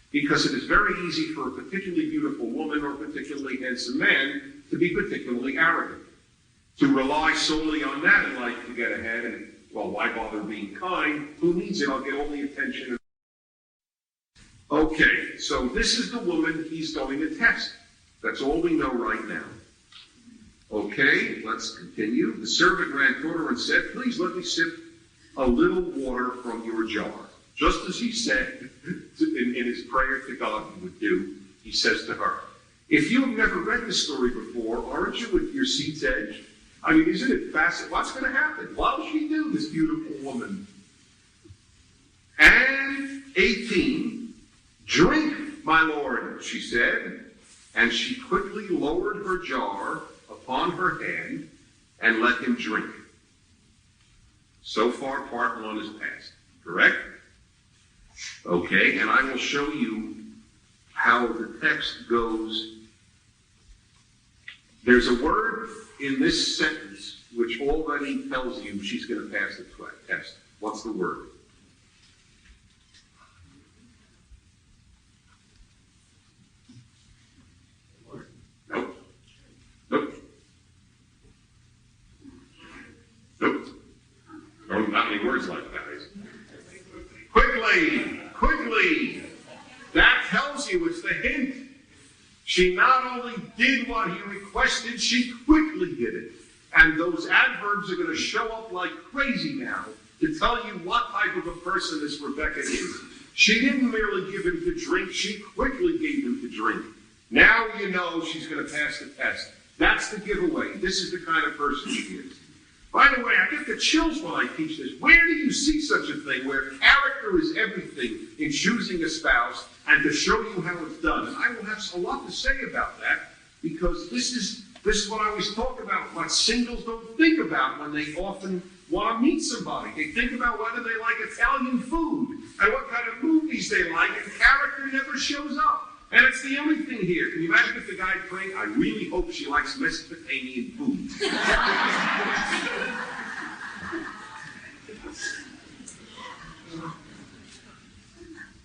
C: Because it is very easy for a particularly beautiful woman or a particularly handsome man to be particularly arrogant. To rely solely on that in life to get ahead, and, well, why bother being kind? Who needs it? I'll get all the attention. Okay, so this is the woman he's going to test. That's all we know right now. Okay, let's continue. The servant ran toward her and said, "Please let me sip a little water from your jar." Just as he said in his prayer to God he would do, he says to her, if you have never read this story before, aren't you at your seat's edge? I mean, isn't it fascinating? What's going to happen? What will she do, this beautiful woman? And 18, "Drink, my lord," she said, and she quickly lowered her jar upon her hand and let him drink. So far, part one is past, correct? Okay, and I will show you how the text goes. There's a word in this sentence which already tells you she's going to pass the test. What's the word? Nope. Nope. Nope. Don't have any words like that. Quickly. Quickly. That tells you, it's the hint. She not only did what he requested, she quickly did it. And those adverbs are going to show up like crazy now to tell you what type of a person this Rebekah is. She didn't merely give him to drink, she quickly gave him to drink. Now you know she's going to pass the test. That's the giveaway. This is the kind of person she is. By the way, I get the chills when I teach this. Where do you see such a thing where character is everything in choosing a spouse and to show you how it's done? And I will have a lot to say about that, because this is what I always talk about, what singles don't think about when they often want to meet somebody. They think about whether they like Italian food and what kind of movies they like, and character never shows up. And it's the only thing here. Can you imagine if the guy praying, I really hope she likes Mesopotamian food?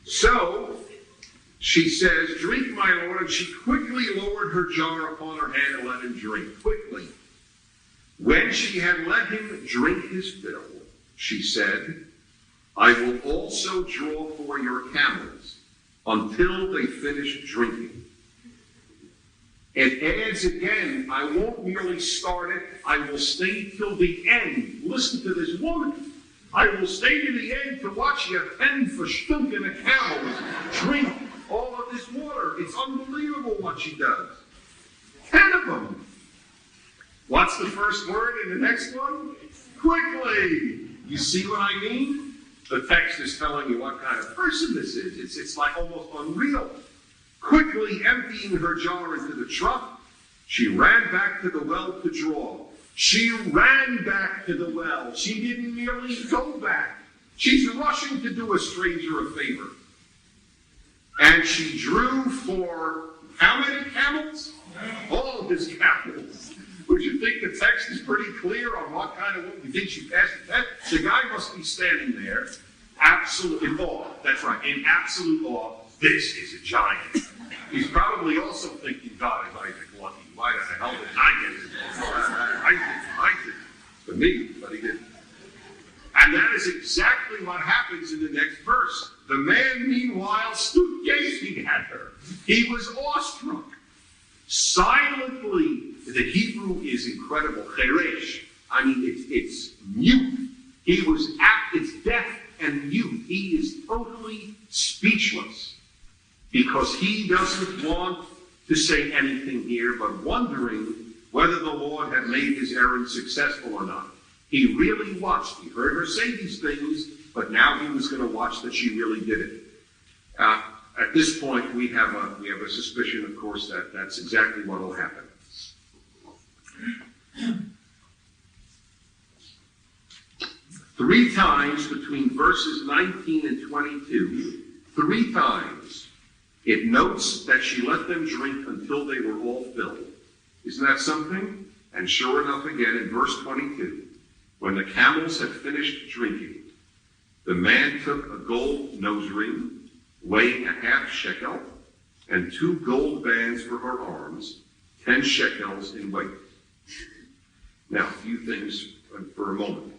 C: So, she says, drink, my lord, and she quickly lowered her jar upon her hand and let him drink, quickly. When she had let him drink his fill, she said, I will also draw for your camels until they finish drinking. It adds again, I won't merely start it, I will stay till the end. Listen to this woman. I will stay to the end to watch you 10 verstunken camels drink all of this water. It's unbelievable what she does. 10 of them. What's the first word in the next one? Quickly. You see what I mean? The text is telling you what kind of person this is. It's like almost unreal. Quickly emptying her jar into the trough, she ran back to the well to draw. She ran back to the well. She didn't merely go back. She's rushing to do a stranger a favor. And she drew for how many camels? All his camels. Would you think the text is pretty clear on what kind of woman? You think she passed the test? The guy must be standing there, absolute in awe. That's right, in absolute awe. This is a giant. He's probably also thinking, God, is Isaac lucky? Why the hell did I get it? I did. For me, but he didn't. And that is exactly what happens in the next verse. The man, meanwhile, stood gazing at her. He was awestruck. Silently, the Hebrew is incredible. Cheresh. I mean, it's mute. It's deaf and mute. He is totally speechless because he doesn't want to say anything here, but wondering whether the Lord had made his errand successful or not. He really watched. He heard her say these things, but now he was going to watch that she really did it. At this point, we have a suspicion, of course, that that's exactly what will happen. Three times between verses 19 and 22, 3 times, it notes that she let them drink until they were all filled. Isn't that something? And sure enough, again, in verse 22, when the camels had finished drinking, the man took a gold nose ring, weighing a half shekel, and 2 gold bands for her arms, 10 shekels in weight. Now, a few things for a moment.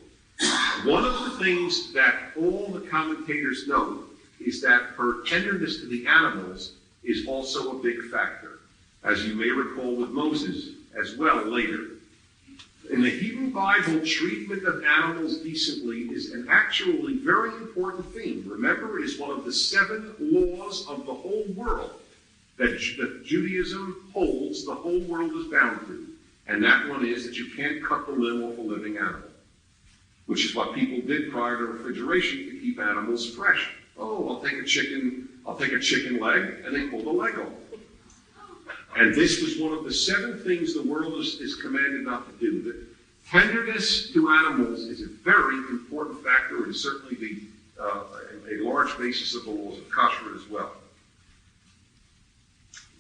C: One of the things that all the commentators note is that her tenderness to the animals is also a big factor, as you may recall with Moses as well later. In the Hebrew Bible, treatment of animals decently is an actually very important theme. Remember, it is one of the 7 laws of the whole world that Judaism holds the whole world is bound to. And that one is that you can't cut the limb off a living animal, which is what people did prior to refrigeration to keep animals fresh. Oh, I'll take a chicken leg, and they pull the leg off. And this was one of the 7 things the world is commanded not to do. That tenderness to animals is a very important factor, and certainly a large basis of the laws of kashrut as well.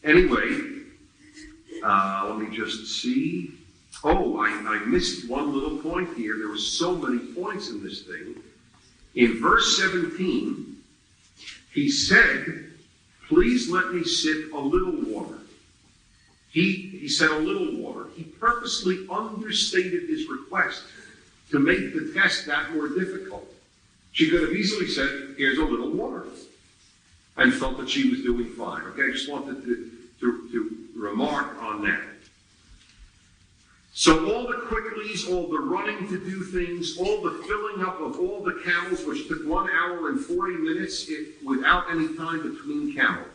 C: Anyway, let me just see. Oh, I missed one little point here. There were so many points in this thing. In verse 17, he said, please let me sip a little water. He said a little water. He purposely understated his request to make the test that more difficult. She could have easily said, here's a little water, and felt that she was doing fine. Okay, I just wanted to remark on that. So all the quicklies, all the running to do things, all the filling up of all the camels, which took 1 hour and 40 minutes without any time between camels.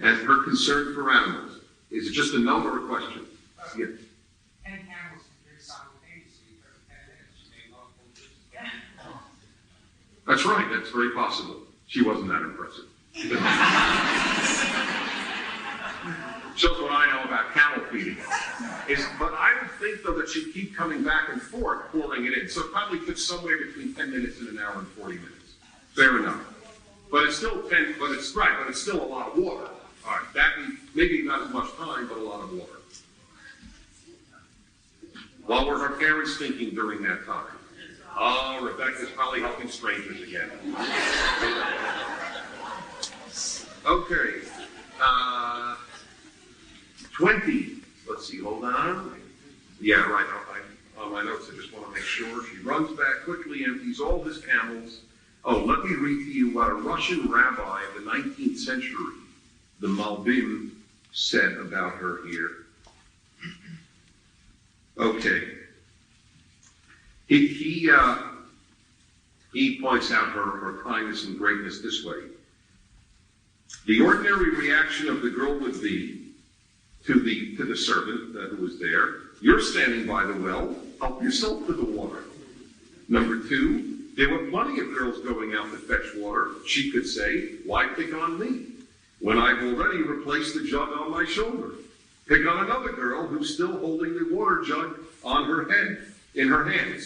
C: And her concern for animals. Is it just a no or a question? Yeah.
D: 10 camels can drink simultaneously for 10 minutes. They love both.
C: That's right, that's very possible. She wasn't that impressive. Shows what I know about camel feeding. But I would think, though, that she'd keep coming back and forth, pouring it in. So it probably took somewhere between 10 minutes and 1 hour and 40 minutes. Fair enough. But it's still but it's still a lot of water. All right, that maybe not as much time, but a lot of water. What were her parents thinking during that time? Oh, Rebekah's probably helping strangers again. Okay. 20. Let's see, hold on. Yeah, right. On my notes, I just want to make sure. She runs back quickly, empties all his camels. Oh, let me read to you what a Russian rabbi of the 19th century, the Malbim, said about her here. Okay. He points out her kindness and greatness this way. The ordinary reaction of the girl would be to the servant who was there, you're standing by the well, help yourself to the water. Number 2, there were plenty of girls going out to fetch water. She could say, why pick on me when I've already replaced the jug on my shoulder? Pick on another girl who's still holding the water jug on her head, in her hand,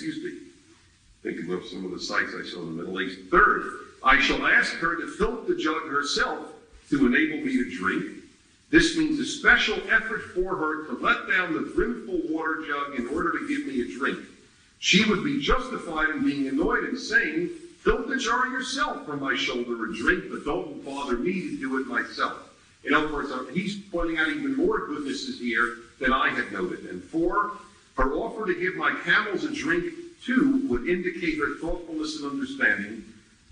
C: Thinking of some of the sights I saw in the Middle East. 3rd, I shall ask her to fill the jug herself to enable me to drink. This means a special effort for her to let down the brimful water jug in order to give me a drink. She would be justified in being annoyed and saying, fill the jar yourself from my shoulder and drink, but don't bother me to do it myself. In other words, he's pointing out even more goodnesses here than I had noted. And 4, her offer to give my camels a drink, too, would indicate her thoughtfulness and understanding,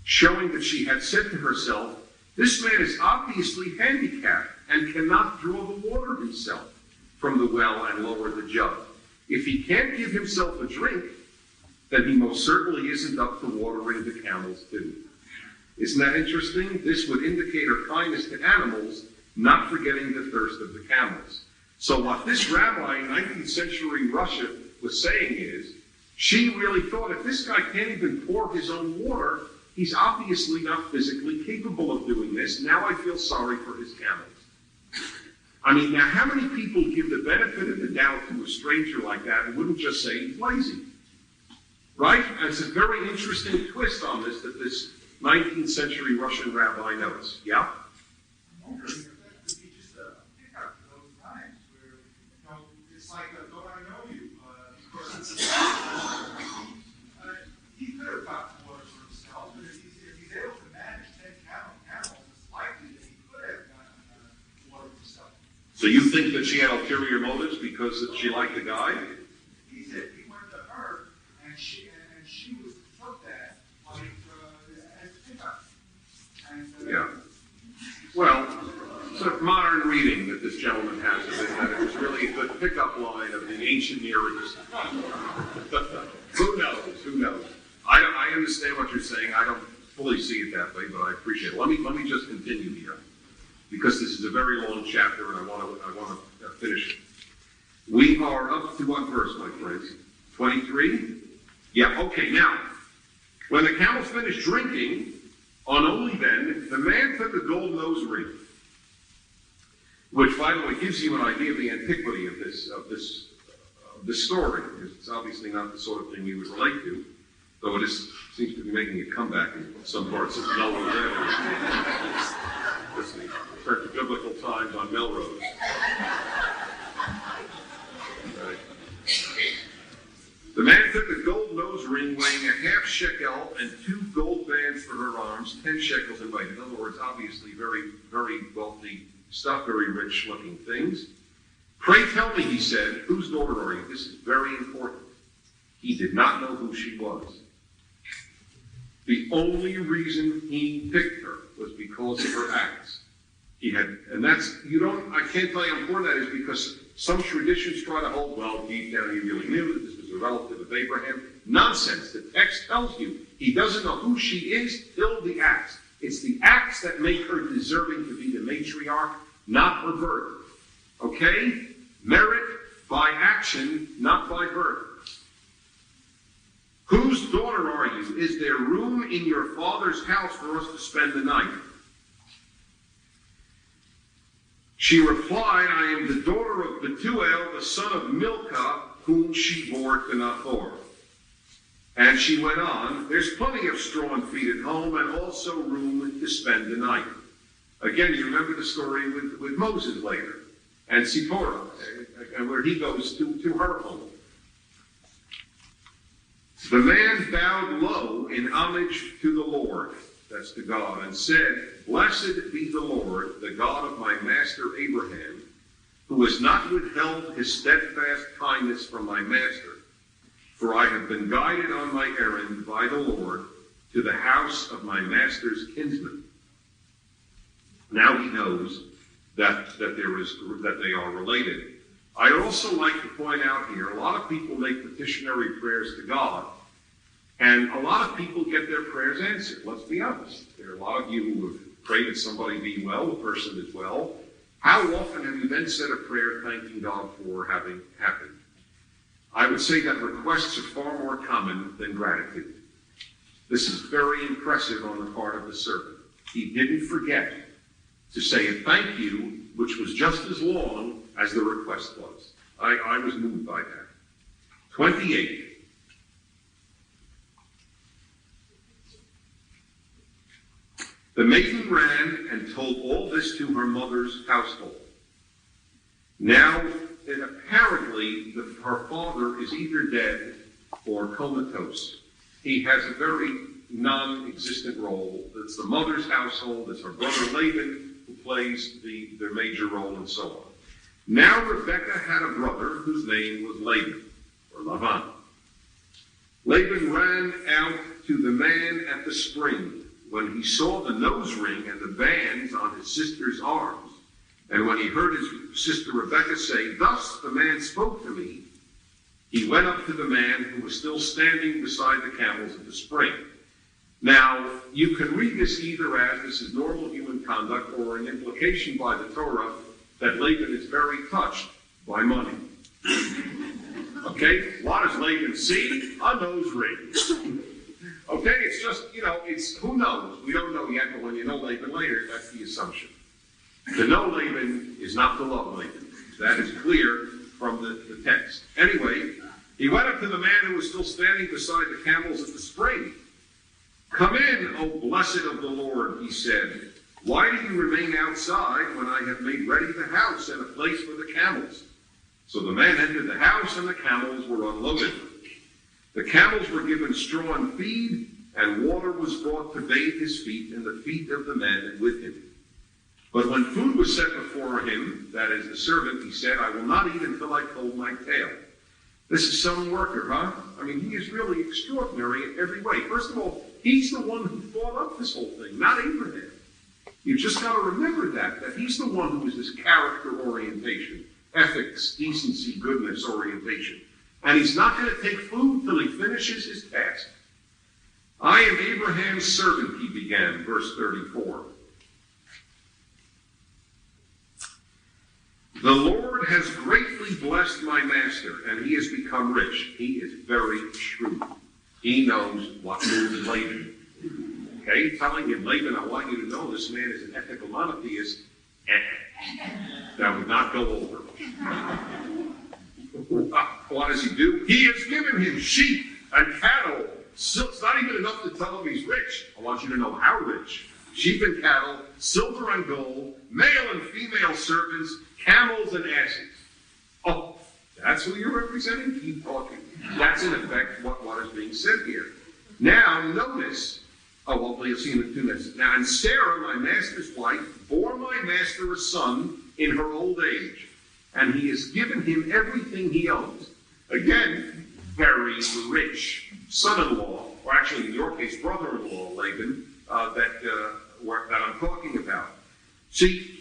C: showing that she had said to herself, this man is obviously handicapped and cannot draw the water himself from the well and lower the jug. If he can't give himself a drink, then he most certainly isn't up to watering the camels too. Isn't that interesting? This would indicate her kindness to animals, not forgetting the thirst of the camels. So what this rabbi in 19th century Russia was saying is, she really thought if this guy can't even pour his own water, he's obviously not physically capable of doing this. Now I feel sorry for his camels. I mean, now how many people give the benefit of the doubt to a stranger like that and wouldn't just say he's lazy? Right? And it's a very interesting twist on this that this 19th century Russian rabbi knows. Yeah?
D: That could be just a pickup for those times where, it's like, don't I know you? Because he could have gotten water for himself, but if he's able to manage 10 camels, it's likely that he could have gotten water for himself.
C: So you think that she had ulterior motives because she liked the guy?
D: He said he went to her, and she was took that as pickup.
C: Yeah. Well, sort of modern reading that this gentleman has of it, that it was really a good pickup line of the ancient Near East. Who knows? I understand what you're saying. I don't fully see it that way, but I appreciate it. Let me just continue here, because this is a very long chapter, and I want to finish it. We are up to what verse, my friends? 23? Yeah, okay, now, when the camels finished drinking, on only then, the man took a gold nose ring, which, by the way, gives you an idea of the antiquity of this story. It's obviously not the sort of thing we would relate to, though it seems to be making a comeback in some parts of Melrose Avenue. Turn to biblical times on Melrose. took a gold nose ring weighing a half shekel and 2 gold bands for her arms, 10 shekels in weight. In other words, obviously very, very wealthy stuff, very rich-looking things. Pray tell me, he said, whose daughter are you? This is very important. He did not know who she was. The only reason he picked her was because of her acts. He had, and that's, I can't tell you how important that is, because some traditions try to hold, well, deep down he really knew that this was a relative of Abraham. Nonsense. The text tells you he doesn't know who she is till the acts. It's the acts that make her deserving to be the matriarch, not her birth. Okay? Merit by action, not by birth. Whose daughter are you? Is there room in your father's house for us to spend the night? She replied, I am the daughter of Bethuel, the son of Milcah, whom she bore to Nahor. And she went on, there's plenty of straw and feed at home, and also room to spend the night. Again, you remember the story with Moses later, and Zipporah, and where he goes to her home. The man bowed low in homage to the Lord, that's to God, and said, Blessed be the Lord, the God of my master Abraham, who has not withheld his steadfast kindness from my master, for I have been guided on my errand by the Lord to the house of my master's kinsman. Now he knows that they are related. I also like to point out here, a lot of people make petitionary prayers to God, and a lot of people get their prayers answered. Let's be honest. There are a lot of you who have prayed that somebody be well, the person is well. How often have you then said a prayer thanking God for having happened? I would say that requests are far more common than gratitude. This is very impressive on the part of the servant. He didn't forget to say a thank you, which was just as long as the request was. I was moved by that. 28. The maiden ran and told all this to her mother's household. Now, apparently, her father is either dead or comatose. He has a very non-existent role. It's the mother's household. It's her brother Laban who plays the major role and so on. Now Rebekah had a brother whose name was Laban, or Lavan. Laban ran out to the man at the spring when he saw the nose ring and the bands on his sister's arms. And when he heard his sister Rebekah say, Thus the man spoke to me, he went up to the man who was still standing beside the camels at the spring. Now, you can read this either as this is normal human conduct or an implication by the Torah that Laban is very touched by money. Okay? What does Laban see? A nose ring. Okay? It's just, it's who knows? We don't know yet, but when you know Laban later, that's the assumption. To know Laban is not to love Laban. That is clear from the text. Anyway, he went up to the man who was still standing beside the camels at the spring. Come in, O blessed of the Lord, he said. Why do you remain outside when I have made ready the house and a place for the camels? So the man entered the house, and the camels were unloaded. The camels were given straw and feed, and water was brought to bathe his feet and the feet of the men with him. But when food was set before him, that is the servant, he said, I will not eat until I told my tale. This is some worker, huh? I mean, he is really extraordinary in every way. First of all, he's the one who thought up this whole thing, not Abraham. You've just got to remember that he's the one who is this character orientation, ethics, decency, goodness orientation. And he's not going to take food till he finishes his task. I am Abraham's servant, he began, verse 34. The Lord has greatly blessed my master, and he has become rich. He is very shrewd. He knows what moves Laban. Okay, telling him, Laban, I want you to know this man is an ethical monotheist. That would not go over. What does he do? He has given him sheep and cattle. So it's not even enough to tell him he's rich. I want you to know how rich. Sheep and cattle, silver and gold, male and female servants, camels and asses. Oh, That's who you're representing? Keep talking. That's in effect what is being said here. Now, notice, you'll see in 2 minutes. Now, and Sarah, my master's wife, bore my master a son in her old age, and he has given him everything he owns. Again, very rich son-in-law, or actually in your case, brother-in-law, Laban, that I'm talking about. See,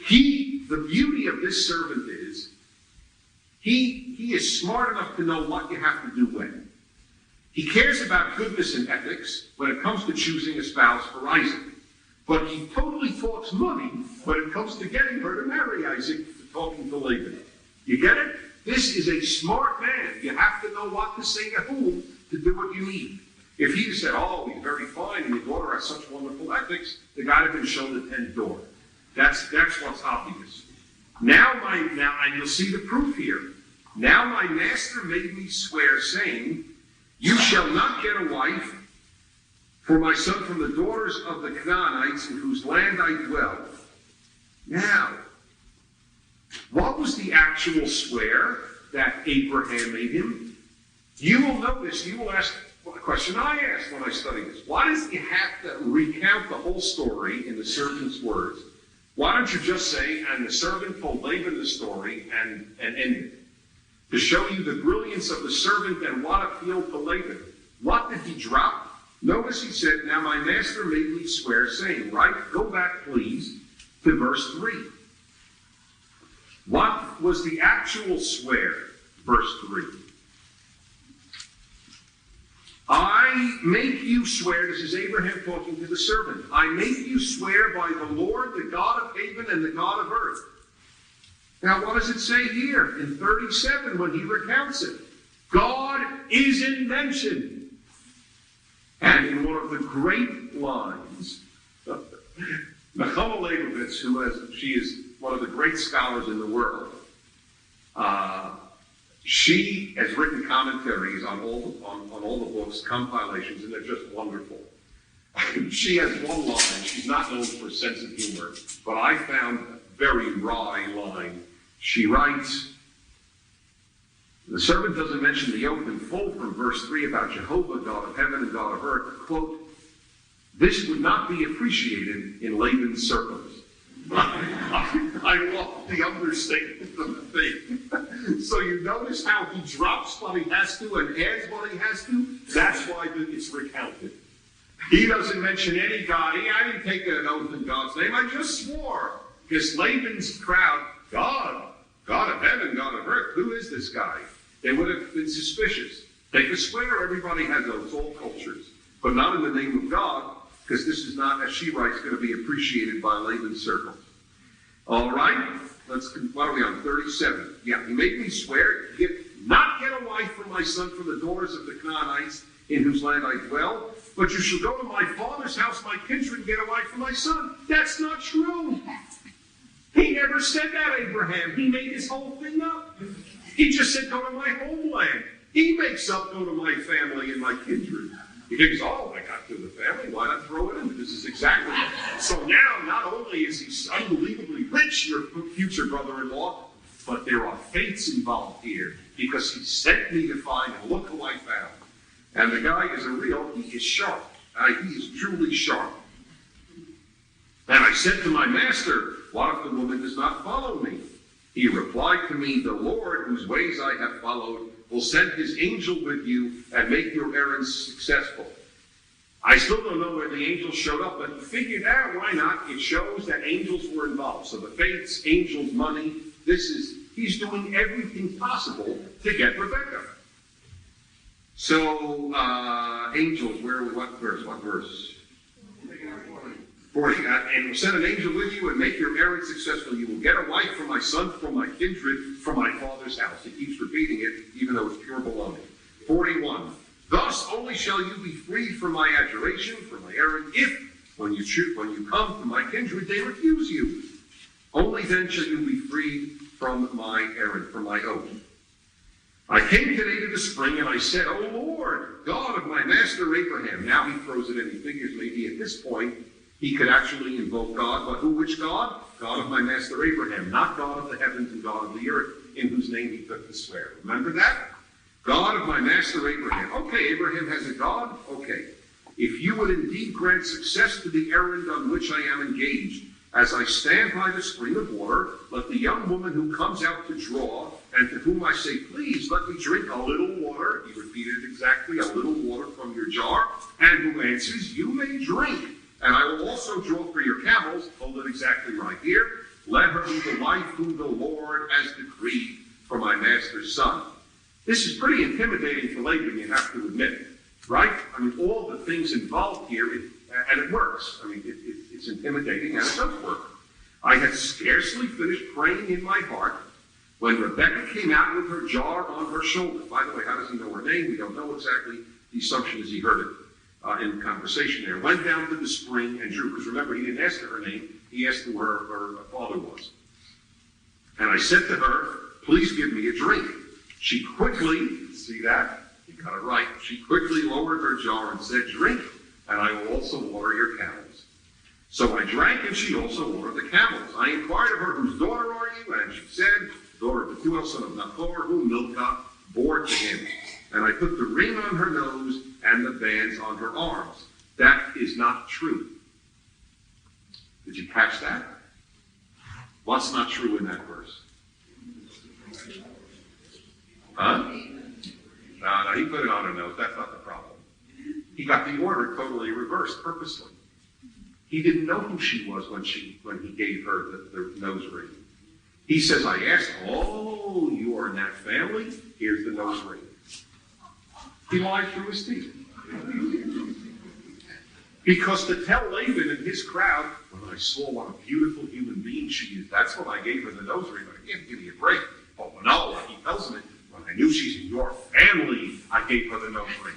C: the beauty of this servant is, he is smart enough to know what you have to do when. He cares about goodness and ethics when it comes to choosing a spouse for Isaac. But he totally talks money when it comes to getting her to marry Isaac, talking to Laban. You get it? This is a smart man. You have to know what to say to whom to do what you need. If he said, oh, he's very fine and your daughter has such wonderful ethics, the guy had been shown the 10th door. That's what's obvious. Now, and you'll see the proof here. Now my master made me swear, saying, you shall not get a wife for my son from the daughters of the Canaanites in whose land I dwell. Now, what was the actual swear that Abraham made him? You will notice, you will ask a question I asked when I studied this. Why does he have to recount the whole story in the servant's words? Why don't you just say, and the servant told Laban the story and end it? To show you the brilliance of the servant and what appealed to Laban. What did he drop? Notice he said, now my master made me swear, saying, right? Go back, please, to verse 3. What was the actual swear? Verse 3. I make you swear, this is Abraham talking to the servant, I make you swear by the Lord, the God of heaven and the God of earth. Now, what does it say here in 37 when he recounts it? God isn't mentioned. And in one of the great lines, Machpelah Leibovitz, she is one of the great scholars in the world, she has written commentaries on all the books, compilations, and they're just wonderful. She has one line. She's not known for a sense of humor, but I found a very wry line. She writes, the servant doesn't mention the oath in full from verse 3 about Jehovah, God of heaven and God of earth. Quote, this would not be appreciated in Laban's circles. I love the understatement of the thing. So you notice how he drops what he has to and adds what he has to? That's why it's recounted. He doesn't mention any God. I didn't take an oath in God's name. I just swore. Because Laban's crowd, God of heaven, God of earth, who is this guy? They would have been suspicious. They could swear everybody has oaths, all cultures, but not in the name of God, because this is not, as she writes, going to be appreciated by Laban's circles. All right, what are we on, 37? Yeah, he made me swear, not get a wife for my son from the daughters of the Canaanites in whose land I dwell, but you shall go to my father's house, my kindred, and get a wife for my son. That's not true. He never said that, Abraham. He made his whole thing up. He just said, go to my homeland. He makes up, go to my family and my kindred. He thinks, oh, I got to the family. Why not throw it in? This is exactly it. So now, not only is he unbelievably rich, your future brother-in-law, but there are fates involved here, because he sent me to find, and look who I found. And the guy is he is sharp. He is truly sharp. And I said to my master, what if the woman does not follow me? He replied to me, the Lord, whose ways I have followed, will send his angel with you and make your errands successful. I still don't know where the angels showed up, but he figured out, why not? It shows that angels were involved. So the fates, angels, money, he's doing everything possible to get Rebekah. So, angels, what verse? 40, and will send an angel with you and make your errand successful. You will get a wife for my son, from my kindred, from my father's house. He keeps repeating it, even though it's pure baloney. 41. Thus only shall you be freed from my adjuration, from my errand, if, when you come to my kindred, they refuse you. Only then shall you be freed from my errand, from my oath. I came today to the spring, and I said, O Lord, God of my master Abraham. Now he throws it in. He figures maybe at this point, he could actually invoke God, but which God? God of my master Abraham, not God of the heavens and God of the earth. in whose name he took the swear. Remember that? God of my master Abraham. Okay, Abraham has a God? Okay. If you would indeed grant success to the errand on which I am engaged, as I stand by the spring of water, let the young woman who comes out to draw, and to whom I say, please let me drink a little water, he repeated exactly, a little water from your jar, and who answers, you may drink, and I will also draw for your camels, hold it exactly right here, let her be the wife whom the Lord has decreed for my master's son. This is pretty intimidating to Laban, you have to admit, right? I mean, all the things involved here, and it works. I mean, it's intimidating, and it does work. I had scarcely finished praying in my heart when Rebekah came out with her jar on her shoulder. By the way, how does he know her name? We don't know exactly. The assumption is he heard it in the conversation there. Went down to the spring and drew, because remember, he didn't ask her name. He asked who her father was. And I said to her, please give me a drink. She quickly, see that? You got it right. She quickly lowered her jar and said, drink, and I will also water your camels. So I drank, and she also watered the camels. I inquired of her, whose daughter are you? And she said, daughter of Bethuel, son of Nahor, whom Milcah bore to him. And I put the ring on her nose and the bands on her arms. That is not true. Did you catch that? What's not true in that verse? Huh? No, he put it on her nose. That's not the problem. He got the order totally reversed, purposely. He didn't know who she was when he gave her the nose ring. He says, I asked, oh, you are in that family? Here's the nose ring. He lied through his teeth. Because to tell Laban and his crowd, when I saw what a beautiful human being she is, that's when I gave her the nose ring. I can't give you a break. Oh, no, he tells me, when I knew she's in your family, I gave her the nose ring.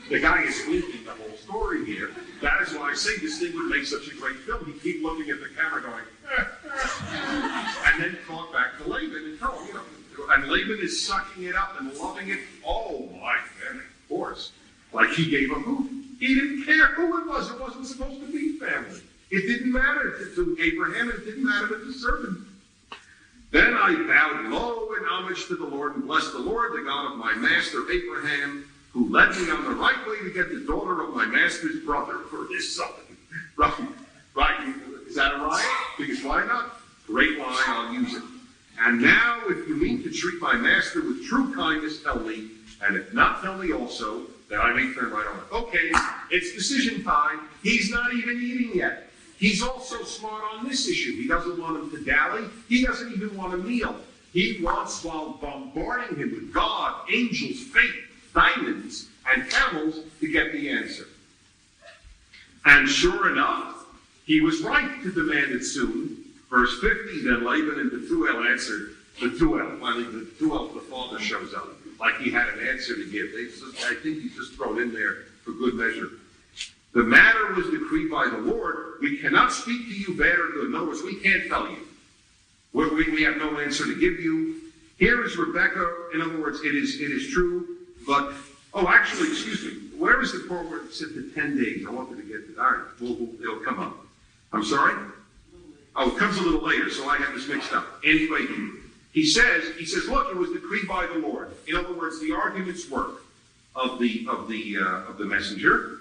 C: The guy is winking the whole story here. That is why I say this thing would make such a great film. He'd keep looking at the camera going, and then talk back to Laban and tell him, and Laban is sucking it up and loving it. Oh, my God, of course. Like he gave a hoot. He didn't care who it was. It wasn't supposed to be family. It didn't matter to Abraham, and it didn't matter to the servant. Then I bowed low in homage to the Lord and blessed the Lord, the God of my master Abraham, who led me on the right way to get the daughter of my master's brother for his son. Right? Is that a riot? Because why not? Great line, I'll use it. And now, if you mean to treat my master with true kindness, tell me, and if not, tell me also, that I may turn right on it. Okay, it's decision time. He's not even eating yet. He's also smart on this issue. He doesn't want him to dally. He doesn't even want a meal. He wants, while bombarding him with God, angels, fate, diamonds, and camels, to get the answer. And sure enough, he was right to demand it soon. Verse 50, then Laban and Bethuel answered. Bethuel, finally Bethuel, the father, shows up, like he had an answer to give. I think he's just thrown in there for good measure. The matter was decreed by the Lord. We cannot speak to you bad or good. In other words, we can't tell you. We have no answer to give you. Here is Rebekah. In other words, it is true. But, actually, excuse me. Where is the part where it said the 10 days? I wanted to get to that. All right, it'll come up. I'm sorry? Oh, it comes a little later, so I have this mixed up. Anyway, he says, look, it was decreed by the Lord. In other words, the arguments work of the messenger.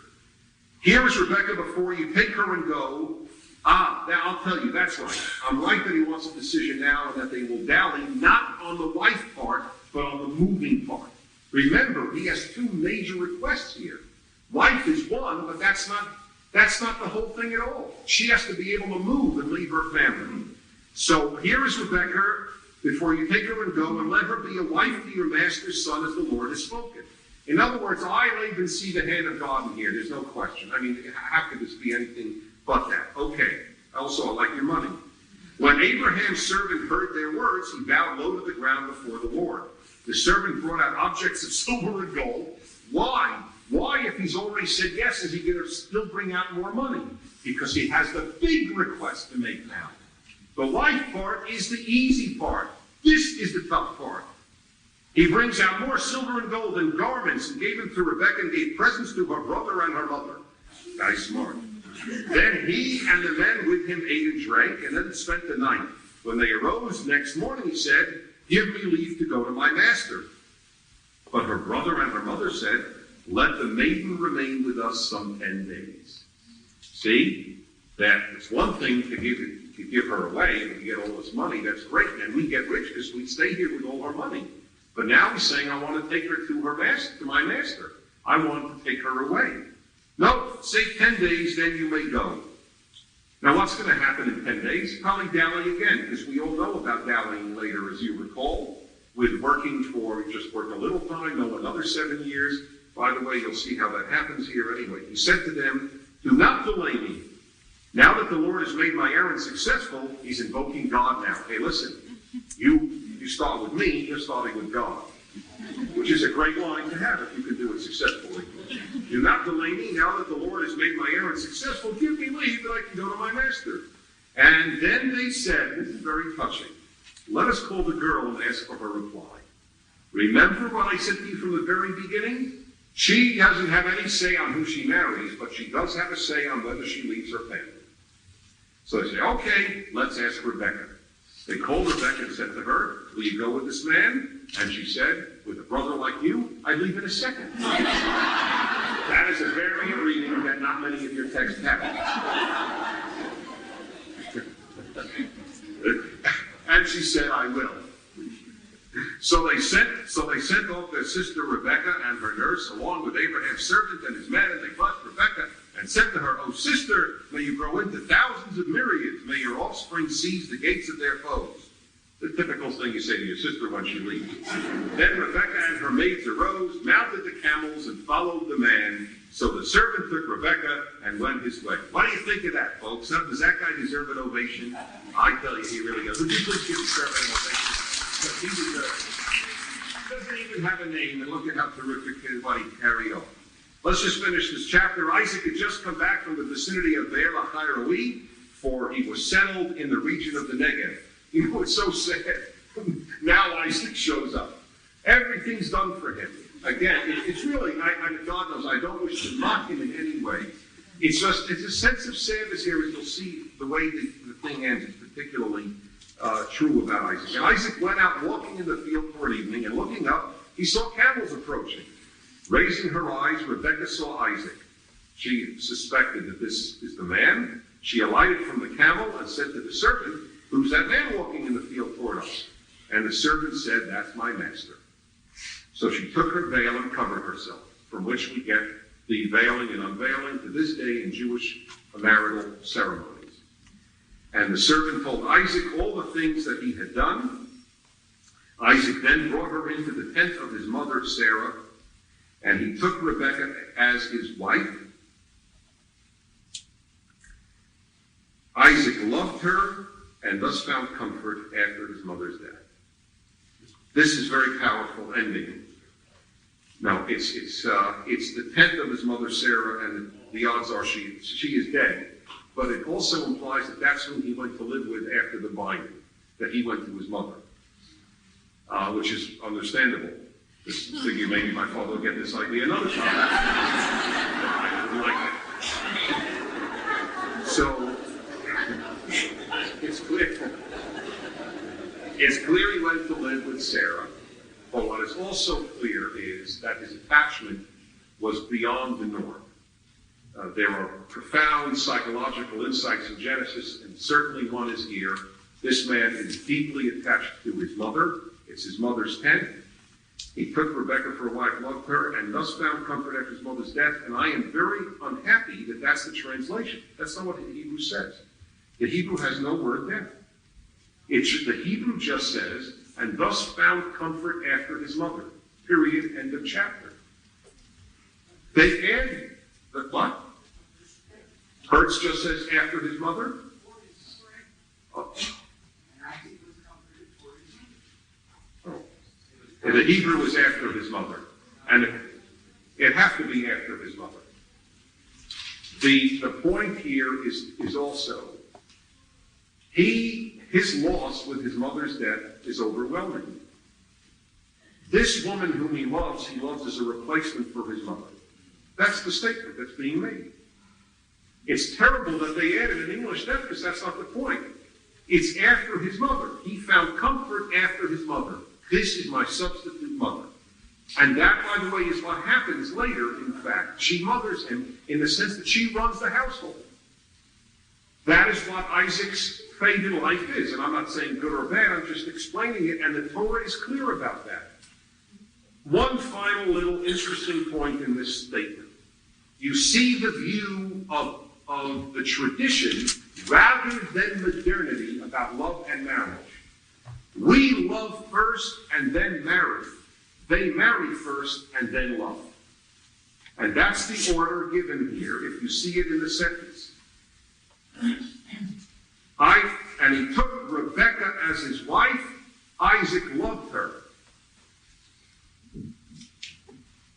C: Here is Rebekah before you. Take her and go. Now I'll tell you, that's right. I'm right that he wants a decision now and that they will dally, not on the wife part, but on the moving part. Remember, he has two major requests here. Wife is one, but that's not the whole thing at all. She has to be able to move and leave her family. So here is Rebekah, before you take her and go, and let her be a wife to your master's son, as the Lord has spoken. In other words, I even see the hand of God in here. There's no question. I mean, how could this be anything but that? Okay. Also, I like your money. When Abraham's servant heard their words, he bowed low to the ground before the Lord. The servant brought out objects of silver and gold. Why? Why, if he's already said yes, is he going to still bring out more money? Because he has the big request to make now. The wife part is the easy part. This is the tough part. He brings out more silver and gold and garments and gave them to Rebekah and gave presents to her brother and her mother. Guy's smart. Then he and the men with him ate and drank and then spent the night. When they arose next morning, he said, give me leave to go to my master. But her brother and her mother said, let the maiden remain with us some 10 days. See, that it's one thing to give her away and get all this money. That's great, and we get rich because we stay here with all our money. But now he's saying, I want to take her to her master, to my master. I want to take her away. No, say 10 days, then you may go. Now, what's going to happen in 10 days? Probably dally again, because we all know about dallying later, as you recall, with working for, just work a little time, no, another 7 years. By the way, you'll see how that happens here anyway. He said to them, do not delay me. Now that the Lord has made my errand successful, he's invoking God now. Hey, listen, you start with me, you're starting with God, which is a great line to have if you can do it successfully. Do not delay me. Now that the Lord has made my errand successful, give me leave that I can go to my master. And then they said, this is very touching, let us call the girl and ask for her reply. Remember what I said to you from the very beginning? She doesn't have any say on who she marries, but she does have a say on whether she leaves her family. So they say, okay, let's ask Rebekah. They called Rebekah and said to her, will you go with this man? And she said, with a brother like you, I'd leave in a second. That is a variant reading that not many of your texts have. And she said, I will. So they sent off their sister Rebekah and her nurse, along with Abraham's servant and his men, and they blessed Rebekah and said to her, O sister, may you grow into thousands of myriads. May your offspring seize the gates of their foes. The typical thing you say to your sister when she leaves. Then Rebekah and her maids arose, mounted the camels, and followed the man. So the servant took Rebekah and went his way. What do you think of that, folks? Does that guy deserve an ovation? I tell you, he really does. Would you please give the servant an ovation? He doesn't even have a name, and look at how terrific what he carried on. Let's just finish this chapter. Isaac had just come back from the vicinity of Beer Lahai, for he was settled in the region of the Negev. You know, it's so sad. Now Isaac shows up. Everything's done for him. Again, it's really, God knows, I don't wish to mock him in any way. It's a sense of sadness here, as you'll see the way the thing ends is particularly true about Isaac. And Isaac went out walking in the field toward evening, and looking up, he saw camels approaching. Raising her eyes, Rebekah saw Isaac. She suspected that this is the man. She alighted from the camel and said to the servant, who's that man walking in the field toward us? And the servant said, that's my master. So she took her veil and covered herself, from which we get the veiling and unveiling to this day in Jewish marital ceremonies. And the servant told Isaac all the things that he had done. Isaac then brought her into the tent of his mother Sarah, and he took Rebekah as his wife. Isaac loved her and thus found comfort after his mother's death. This is very powerful ending. Now, it's the tent of his mother Sarah, and the odds are she is dead. But it also implies that that's whom he went to live with after the binding, that he went to his mother, which is understandable. Just thinking maybe my father will get this idea another time. I didn't like it. So, it's clear he went to live with Sarah, but what is also clear is that his attachment was beyond the norm. There are profound psychological insights in Genesis, and certainly one is here. This man is deeply attached to his mother. It's his mother's tent. He took Rebekah for a wife, loved her, and thus found comfort after his mother's death. And I am very unhappy that that's the translation. That's not what the Hebrew says. The Hebrew has no word death. The Hebrew just says, and thus found comfort after his mother. Period. End of chapter. They add the what? Hertz just says after his mother. Oh. The Hebrew was after his mother, and it has to be after his mother. The point here is also his loss with his mother's death is overwhelming. This woman whom he loves as a replacement for his mother. That's the statement that's being made. It's terrible that they added an English death because that's not the point. It's after his mother. He found comfort after his mother. This is my substitute mother. And that, by the way, is what happens later, in fact. She mothers him in the sense that she runs the household. That is what Isaac's fate in life is. And I'm not saying good or bad, I'm just explaining it, and the Torah is clear about that. One final little interesting point in this statement. You see the view of the tradition rather than modernity about love and marriage. We love first and then marry. They marry first and then love. And that's the order given here, if you see it in the sentence. And he took Rebekah as his wife. Isaac loved her.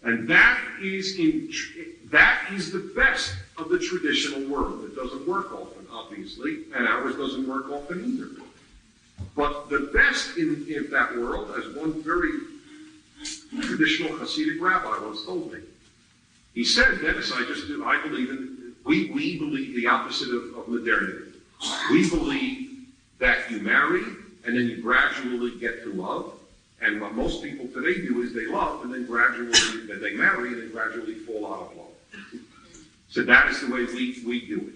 C: And that is the best of the traditional world. It doesn't work often, obviously, and ours doesn't work often either. But the best in that world, as one very traditional Hasidic rabbi once told me, he said, Dennis, we believe the opposite of modernity. We believe that you marry and then you gradually get to love. And what most people today do is they love and then they marry and then gradually fall out of love. So that is the way we do it.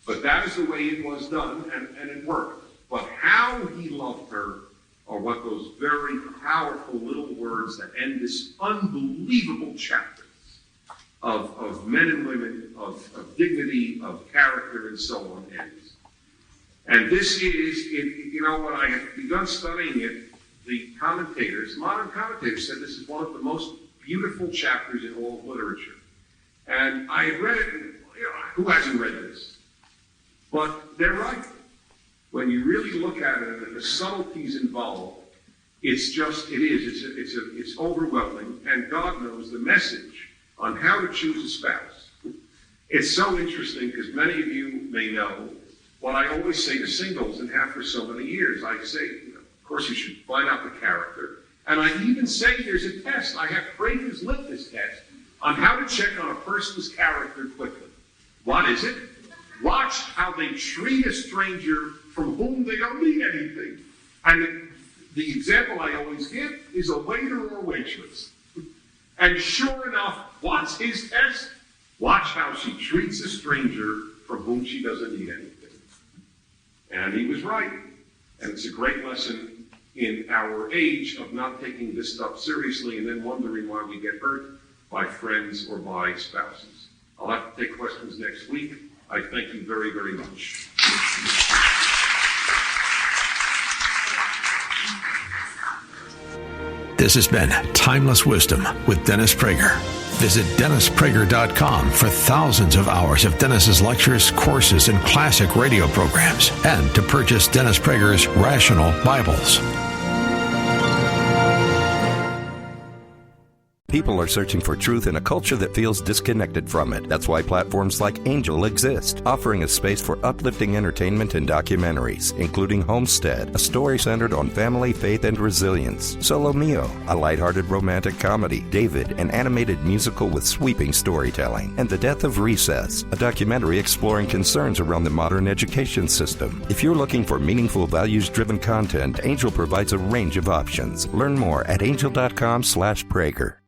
C: But that is the way it was done, and it worked. But how he loved her are what those very powerful little words that end this unbelievable chapter of men and women, of dignity, of character, and so on ends. And this is, when I had begun studying it, the modern commentators said this is one of the most beautiful chapters in all of literature. And I had read it, and, who hasn't read this? But they're right. When you really look at it and the subtleties involved, it's overwhelming, and God knows the message on how to choose a spouse. It's so interesting because many of you may know what I always say to singles and have for so many years. I say, of course, you should find out the character. And I even say there's a test. I have Prager's litmus test on how to check on a person's character quickly. What is it? Watch how they treat a stranger from whom they don't need anything. And the example I always give is a waiter or a waitress. And sure enough, what's his test? Watch how she treats a stranger from whom she doesn't need anything. And he was right. And it's a great lesson in our age of not taking this stuff seriously and then wondering why we get hurt by friends or by spouses. I'll have to take questions next week. I thank you very, very much.
B: This has been Timeless Wisdom with Dennis Prager. Visit DennisPrager.com for thousands of hours of Dennis's lectures, courses, and classic radio programs, and to purchase Dennis Prager's Rational Bibles.
A: People are searching for truth in a culture that feels disconnected from it. That's why platforms like Angel exist, offering a space for uplifting entertainment and documentaries, including Homestead, a story centered on family, faith, and resilience; Solo Mio, a lighthearted romantic comedy; David, an animated musical with sweeping storytelling; and The Death of Recess, a documentary exploring concerns around the modern education system. If you're looking for meaningful, values-driven content, Angel provides a range of options. Learn more at angel.com/Prager.